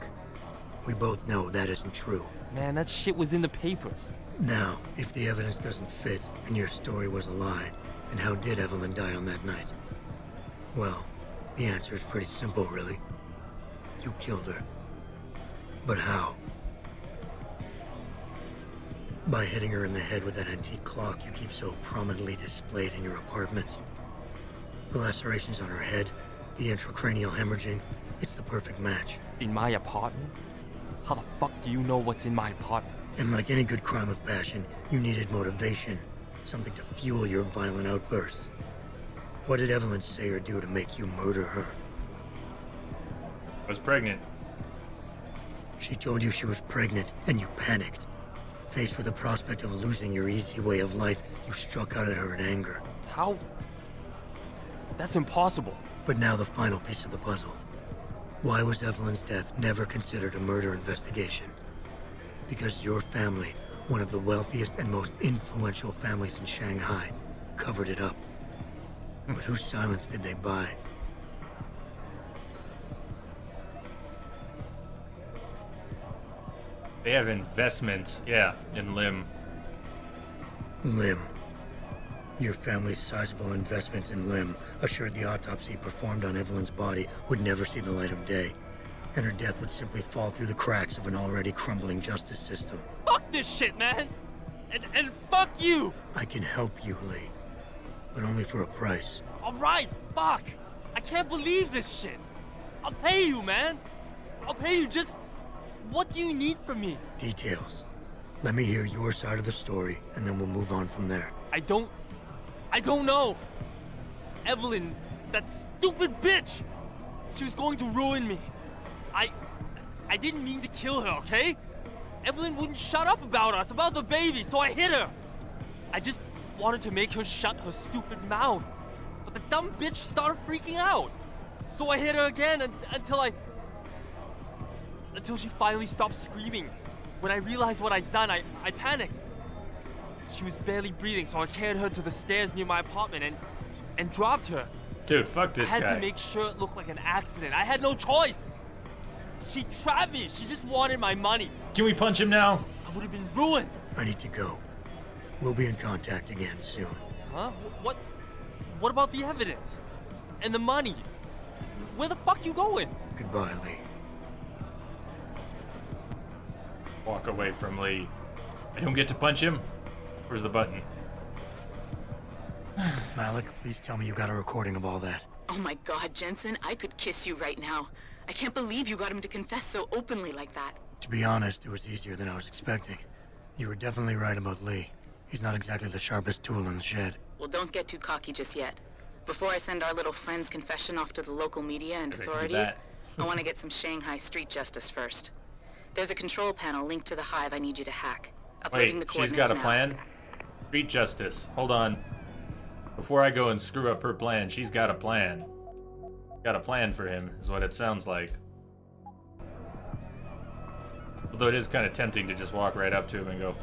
We both know that isn't true. Man, that shit was in the papers. Now, if the evidence doesn't fit and your story was a lie, then how did Evelyn die on that night? Well, the answer is pretty simple, really. You killed her. But how? By hitting her in the head with that antique clock you keep so prominently displayed in your apartment. The lacerations on her head, the intracranial hemorrhaging, it's the perfect match. In my apartment? How the fuck do you know what's in my apartment? And like any good crime of passion, you needed motivation. Something to fuel your violent outbursts. What did Evelyn say or do to make you murder her? I was pregnant. She told you she was pregnant, and you panicked. Faced with the prospect of losing your easy way of life, you struck out at her in anger. How? That's impossible. But now the final piece of the puzzle. Why was Evelyn's death never considered a murder investigation? Because your family, one of the wealthiest and most influential families in Shanghai, covered it up. But whose silence did they buy? They have investments, yeah, in Lim. Lim. Your family's sizable investments in Lim assured the autopsy performed on Evelyn's body would never see the light of day, and her death would simply fall through the cracks of an already crumbling justice system. Fuck this shit, man! And fuck you! I can help you, Lee. But only for a price. Alright, fuck! I can't believe this shit! I'll pay you, man! I'll pay you, just... What do you need from me? Details. Let me hear your side of the story, and then we'll move on from there. I don't know. Evelyn, that stupid bitch! She was going to ruin me. I didn't mean to kill her, okay? Evelyn wouldn't shut up about us, about the baby, so I hit her. I just wanted to make her shut her stupid mouth. But the dumb bitch started freaking out. So I hit her again until she finally stopped screaming. When I realized what I'd done, I panicked. She was barely breathing, so I carried her to the stairs near my apartment and dropped her. Dude, fuck this guy. I had to make sure it looked like an accident. I had no choice. She trapped me. She just wanted my money. Can we punch him now? I would have been ruined. I need to go. We'll be in contact again soon. Huh? What about the evidence? And the money? Where the fuck you going? Goodbye, Lee. Walk away from Lee. I don't get to punch him. Where's the button? Malik, please tell me you got a recording of all that. Oh my God, Jensen, I could kiss you right now. I can't believe you got him to confess so openly like that. To be honest, it was easier than I was expecting. You were definitely right about Lee. He's not exactly the sharpest tool in the shed. Well, don't get too cocky just yet. Before I send our little friend's confession off to the local media and authorities, I want to get some Shanghai street justice first. There's a control panel linked to the hive I need you to hack. Uploading the coordinates she's got a now. plan? Street justice. Hold on. Before I go and screw up her plan, she's got a plan. Got a plan for him, is what it sounds like. Although it is kind of tempting to just walk right up to him and go...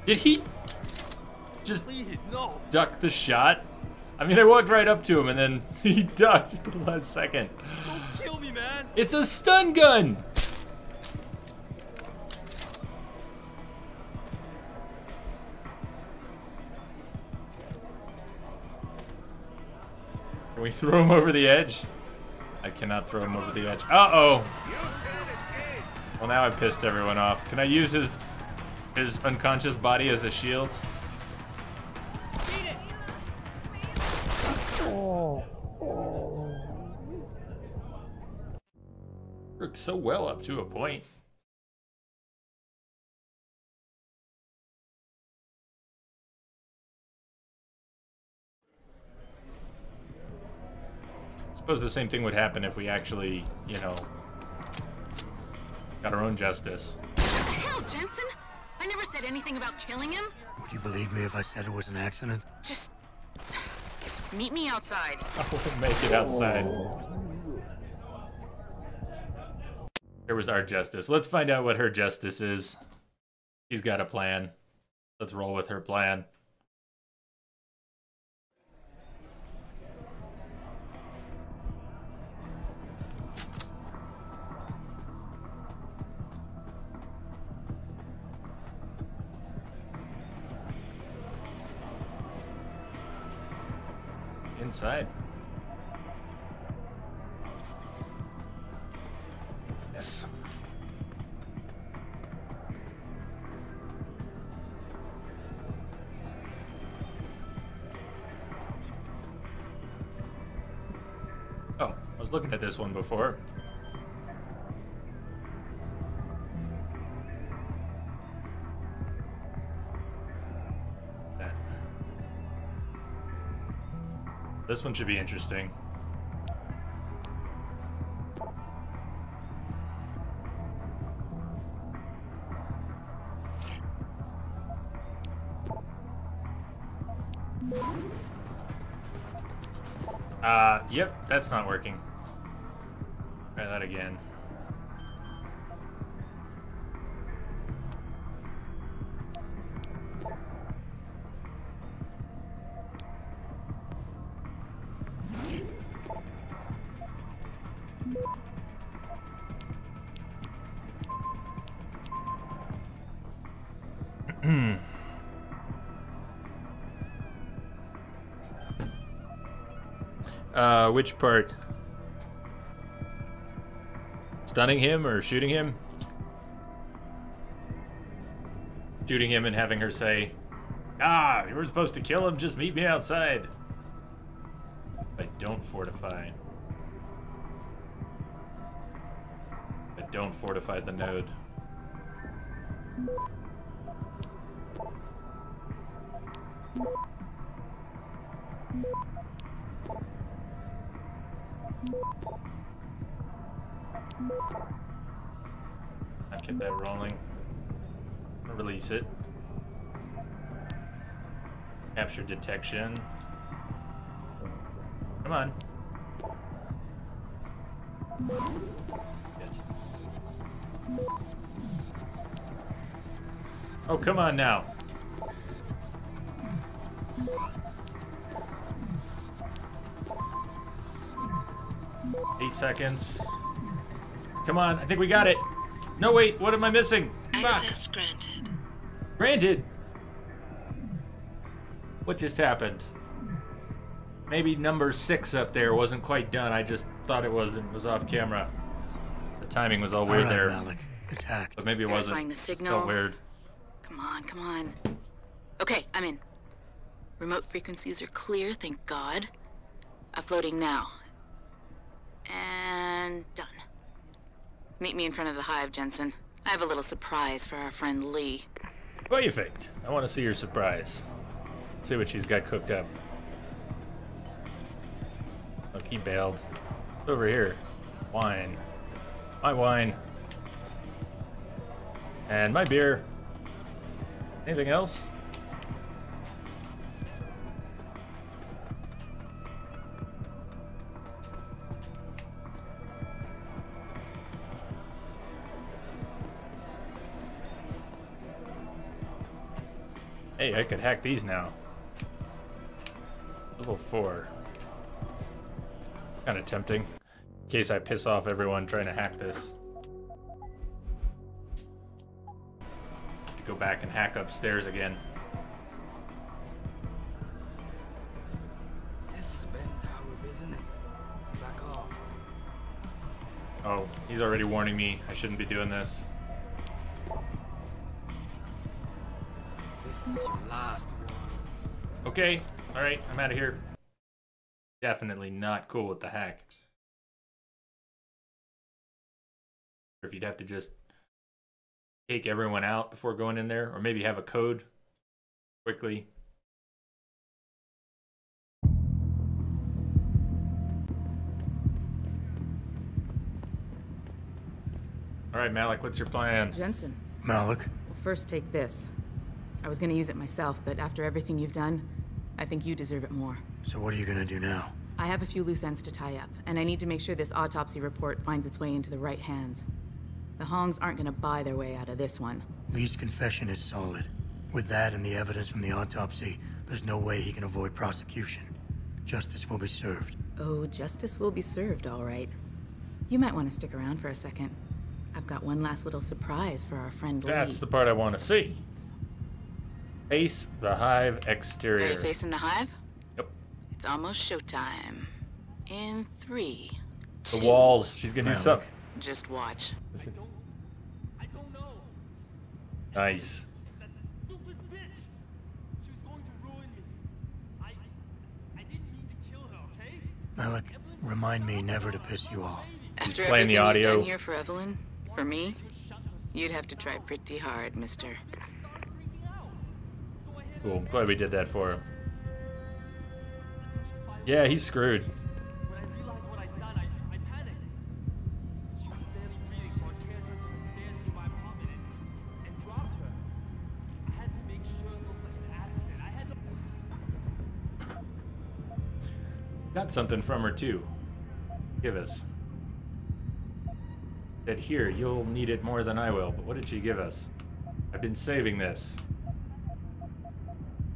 Did he just duck the shot? I mean, I walked right up to him and then he ducked at the last second. Don't kill me, man. It's a stun gun! Can we throw him over the edge? I cannot throw him over the edge. Uh-oh! Well, now I've pissed everyone off. Can I use his unconscious body as a shield? Worked so well up to a point. I suppose the same thing would happen if we actually, you know, got our own justice. What the hell, Jensen? I never said anything about killing him. Would you believe me if I said it was an accident? Just meet me outside. I will make it outside. Here was our justice. Let's find out what her justice is. She's got a plan. Let's roll with her plan. Inside. Yes. Oh, I was looking at this one before. This one should be interesting. Yep, that's not working. Try that again. Which part? Stunning him or shooting him? Shooting him and having her say, "Ah, you were supposed to kill him, just meet me outside." I don't fortify. I don't fortify the node. I'll get that rolling. I'll release it. Capture detection. Come on. Shit. Oh, come on now. Eight seconds. Come on, I think we got it. No, wait, what am I missing? Access granted. Granted. What just happened? maybe number 6 up there wasn't quite done. I just thought it was and was off camera. The timing was all weird there. Malik. It's hacked. But maybe it wasn't. Verifying the It signal. felt weird. Come on, come on. Okay, I'm in. Remote frequencies are clear, thank God. Uploading now. And done. Meet me in front of the hive, Jensen. I have a little surprise for our friend Lee. Perfect. I want to see your surprise. See what she's got cooked up. Look, he bailed. Over here. Wine. My wine. And my beer. Anything else? Hey, I could hack these now. Level 4. Kind of tempting. In case I piss off everyone trying to hack this. Have to go back and hack upstairs again. This is bad our business. Back off. Oh, he's already warning me. I shouldn't be doing this. This is your last one. Okay, alright, I'm out of here. Definitely not cool with the hack. Or if you'd have to just take everyone out before going in there, or maybe have a code quickly. Alright, Malik, what's your plan? Jensen. Malik. Well, first take this. I was gonna use it myself, but after everything you've done, I think you deserve it more. So what are you gonna do now? I have a few loose ends to tie up, and I need to make sure this autopsy report finds its way into the right hands. The Hongs aren't gonna buy their way out of this one. Lee's confession is solid. With that and the evidence from the autopsy, there's no way he can avoid prosecution. Justice will be served. Oh, justice will be served, all right. You might want to stick around for a second. I've got one last little surprise for our friend Lee. That's the part I want to see. Face the hive exterior. Are you facing the hive? Yep. It's almost showtime. In 3, The 2. walls. She's gonna do something. Just watch. I don't know. Nice. That stupid bitch. She was going to ruin me. I didn't mean to kill her, okay? Malik, remind me never to piss you off. After playing the everything you've audio. done here for Evelyn, for me, you'd have to try pretty hard, mister. Cool. I'm glad we did that for him. Yeah, he's screwed. When I realized what I'd done, I panicked. She was barely breathing, so I carried her to the stairs near my apartment and dropped her. I had to make sure it looked like an accident. I had to... Got something from her too. Give us. Said here, you'll need it more than I will. But what did she give us? I've been saving this.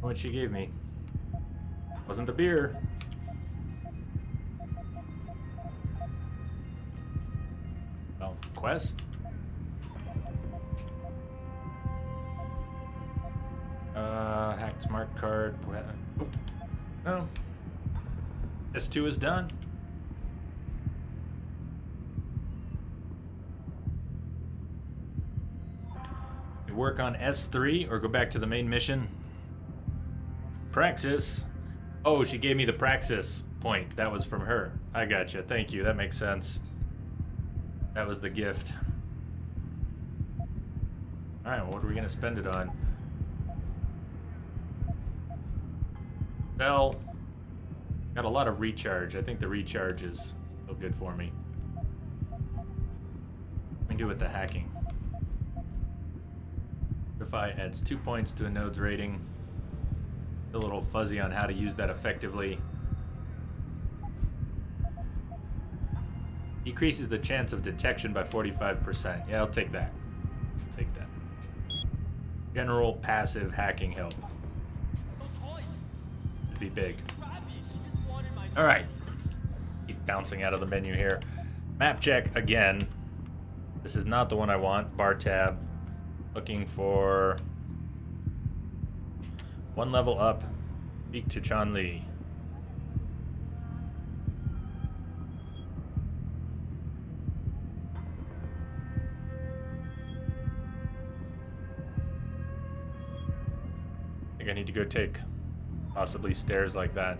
What she gave me wasn't the beer. Oh, quest. Hack smart card. Oh, no. S2 is done. We work on S3 or go back to the main mission. Praxis. Oh, she gave me the Praxis point. That was from her. I gotcha. Thank you. That makes sense. That was the gift. Alright, well, what are we going to spend it on? Bell. Got a lot of recharge. I think the recharge is still good for me. What can we do with the hacking? Verify adds 2 points to a node's rating. A little fuzzy on how to use that effectively. Decreases the chance of detection by 45%. Yeah, I'll take that. I'll take that. General passive hacking help. It'd be big. Alright. Keep bouncing out of the menu here. Map check again. This is not the one I want. Bar tab. Looking for... one level up. Speak to Chan Li. think I need to go take possibly stairs like that.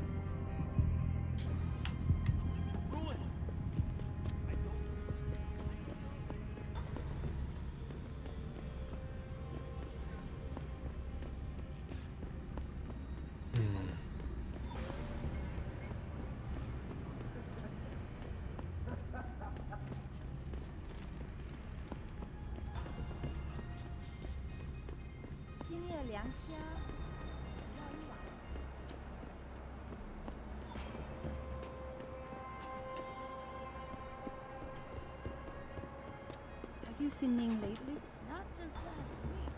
Have you seen Ning lately? Not since last week.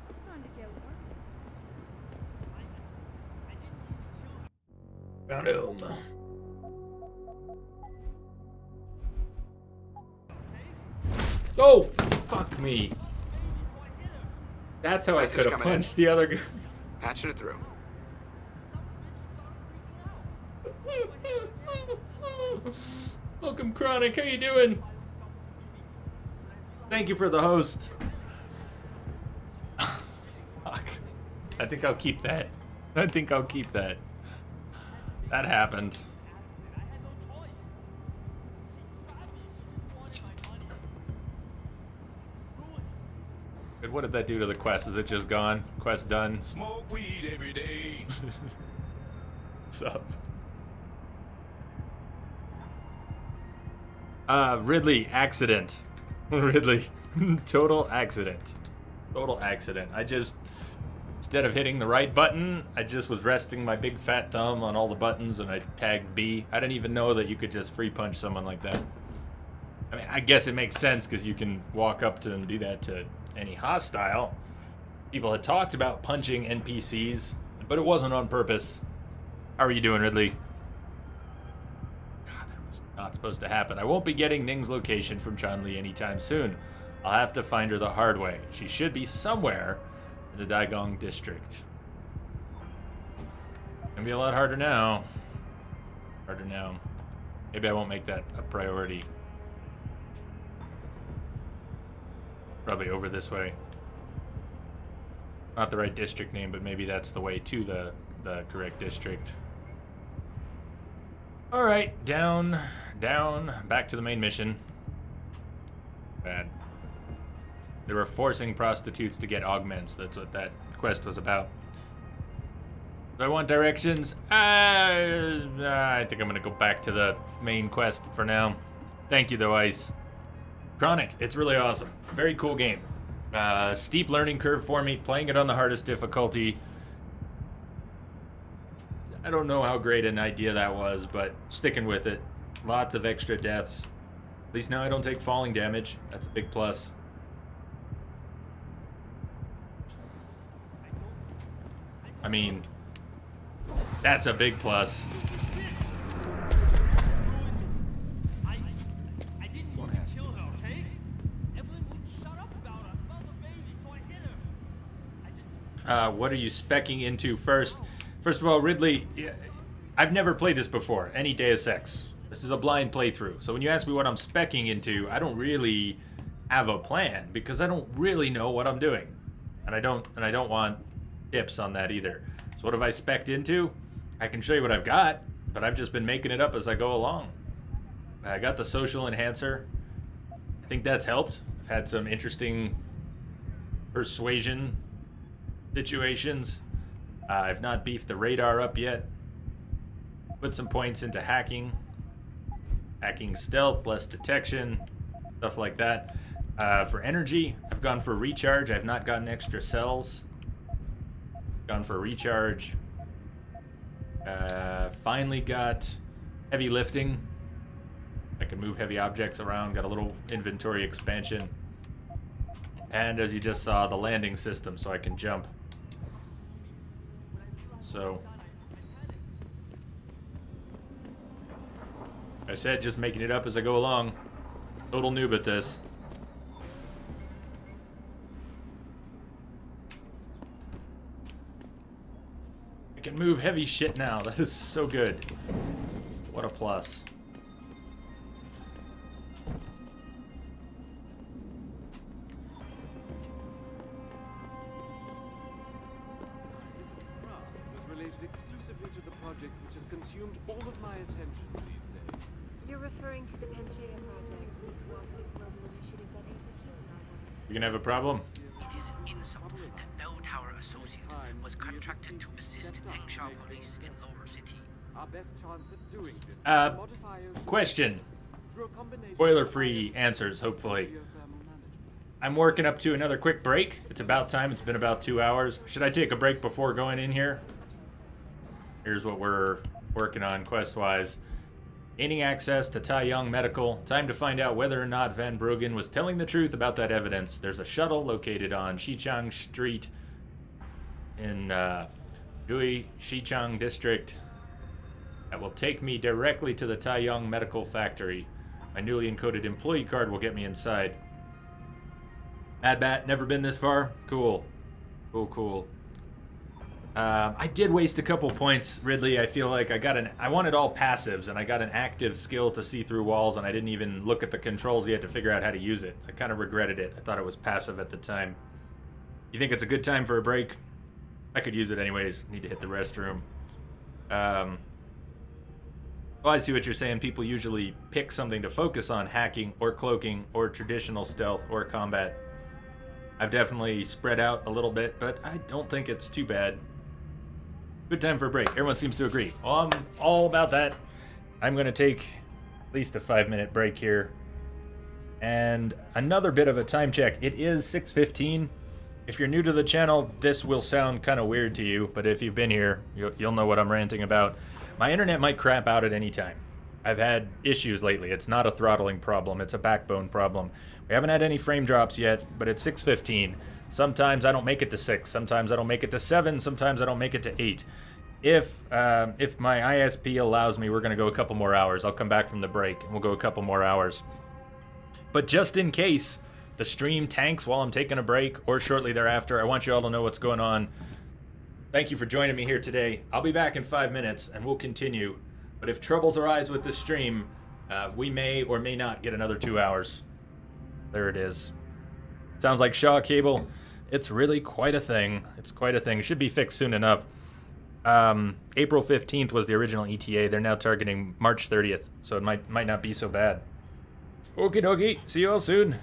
I'm starting to get worried. Found him. Oh, fuck me. That's how I could have punched the other guy. Patching it through. Welcome, Chronic. How you doing? Thank you for the host. Fuck. I think I'll keep that. I think I'll keep that. That happened. And what did that do to the quest? Is it just gone? Quest done? Smoke weed every day. What's up? Ridley, accident. Ridley, total accident. Total accident. I just, instead of hitting the right button, I just was resting my big fat thumb on all the buttons and I tagged B. I didn't even know that you could just free punch someone like that. I mean, I guess it makes sense because you can walk up to and do that to any hostile. People had talked about punching NPCs, but it wasn't on purpose. How are you doing, Ridley? God, that was not supposed to happen. I won't be getting Ning's location from Chun-Li anytime soon. I'll have to find her the hard way. She should be somewhere in the Daigong district. Gonna be a lot harder now. Harder now. Maybe I won't make that a priority. Probably over this way. Not the right district name, but maybe that's the way to the correct district. Alright, down, back to the main mission. Bad. They were forcing prostitutes to get augments. That's what that quest was about. Do I want directions? I think I'm gonna go back to the main quest for now. Thank you though, Ice. Chronic, it's really awesome. Very cool game. Steep learning curve for me, playing it on the hardest difficulty. I don't know how great an idea that was, but sticking with it. Lots of extra deaths. At least now I don't take falling damage. That's a big plus. I mean, that's a big plus. What are you speccing into first? First of all, Ridley, I've never played this before, any Deus Ex. This is a blind playthrough. So when you ask me what I'm speccing into, I don't really have a plan because I don't really know what I'm doing. And I don't want tips on that either. So what have I specced into? I can show you what I've got, but I've just been making it up as I go along. I got the social enhancer. I think that's helped. I've had some interesting persuasion situations. I've not beefed the radar up yet. Put some points into hacking. Hacking stealth, less detection, stuff like that. For energy, I've gone for recharge. I've not gotten extra cells. Gone for recharge. Finally got heavy lifting. I can move heavy objects around. Got a little inventory expansion. And as you just saw, the landing system, so I can jump. So, I said just making it up as I go along. Total noob at this. I can move heavy shit now. That is so good. What a plus. consumed all of my attention these days. You're referring to the Panchaea Project, the cooperative global initiative that aims at healing our world. You gonna have a problem? It is an insult that Bell Tower Associate was contracted to assist Hengsha Police in Lower City. Our best chance at doing this is to modify ocean Question. through a combination Spoiler-free answers, hopefully. I'm working up to another quick break. It's about time. It's been about 2 hours. Should I take a break before going in here? Here's what we're working on quest-wise. Gaining access to Tai Young Medical. Time to find out whether or not Van Bruggen was telling the truth about that evidence. There's a shuttle located on Xichang Street in Dui, Xichang District that will take me directly to the Tai Young Medical Factory. My newly encoded employee card will get me inside. Mad Bat, never been this far? Cool. Cool. I did waste a couple points, Ridley. I feel like I wanted all passives, and I got an active skill to see through walls, and I didn't even look at the controls yet to figure out how to use it. I kind of regretted it. I thought it was passive at the time. You think it's a good time for a break? I could use it anyways. Need to hit the restroom. Oh, I see what you're saying. People usually pick something to focus on: hacking, or cloaking, or traditional stealth, or combat. I've definitely spread out a little bit, but I don't think it's too bad. Good time for a break. Everyone seems to agree. I'm all about that. I'm going to take at least a 5-minute break here. And another bit of a time check. It is 6:15. If you're new to the channel, this will sound kind of weird to you, but if you've been here, you'll know what I'm ranting about. My internet might crap out at any time. I've had issues lately. It's not a throttling problem. It's a backbone problem. We haven't had any frame drops yet, but it's 6:15. Sometimes I don't make it to 6. Sometimes I don't make it to 7. Sometimes I don't make it to 8. If my ISP allows me, we're going to go a couple more hours. I'll come back from the break, and we'll go a couple more hours. But just in case the stream tanks while I'm taking a break or shortly thereafter, I want you all to know what's going on. Thank you for joining me here today. I'll be back in 5 minutes, and we'll continue. But if troubles arise with the stream, we may or may not get another 2 hours. There it is. Sounds like Shaw cable. It's really quite a thing. It's quite a thing. It should be fixed soon enough. April 15th was the original ETA. They're now targeting March 30th, so it might not be so bad. Okie dokie. See you all soon.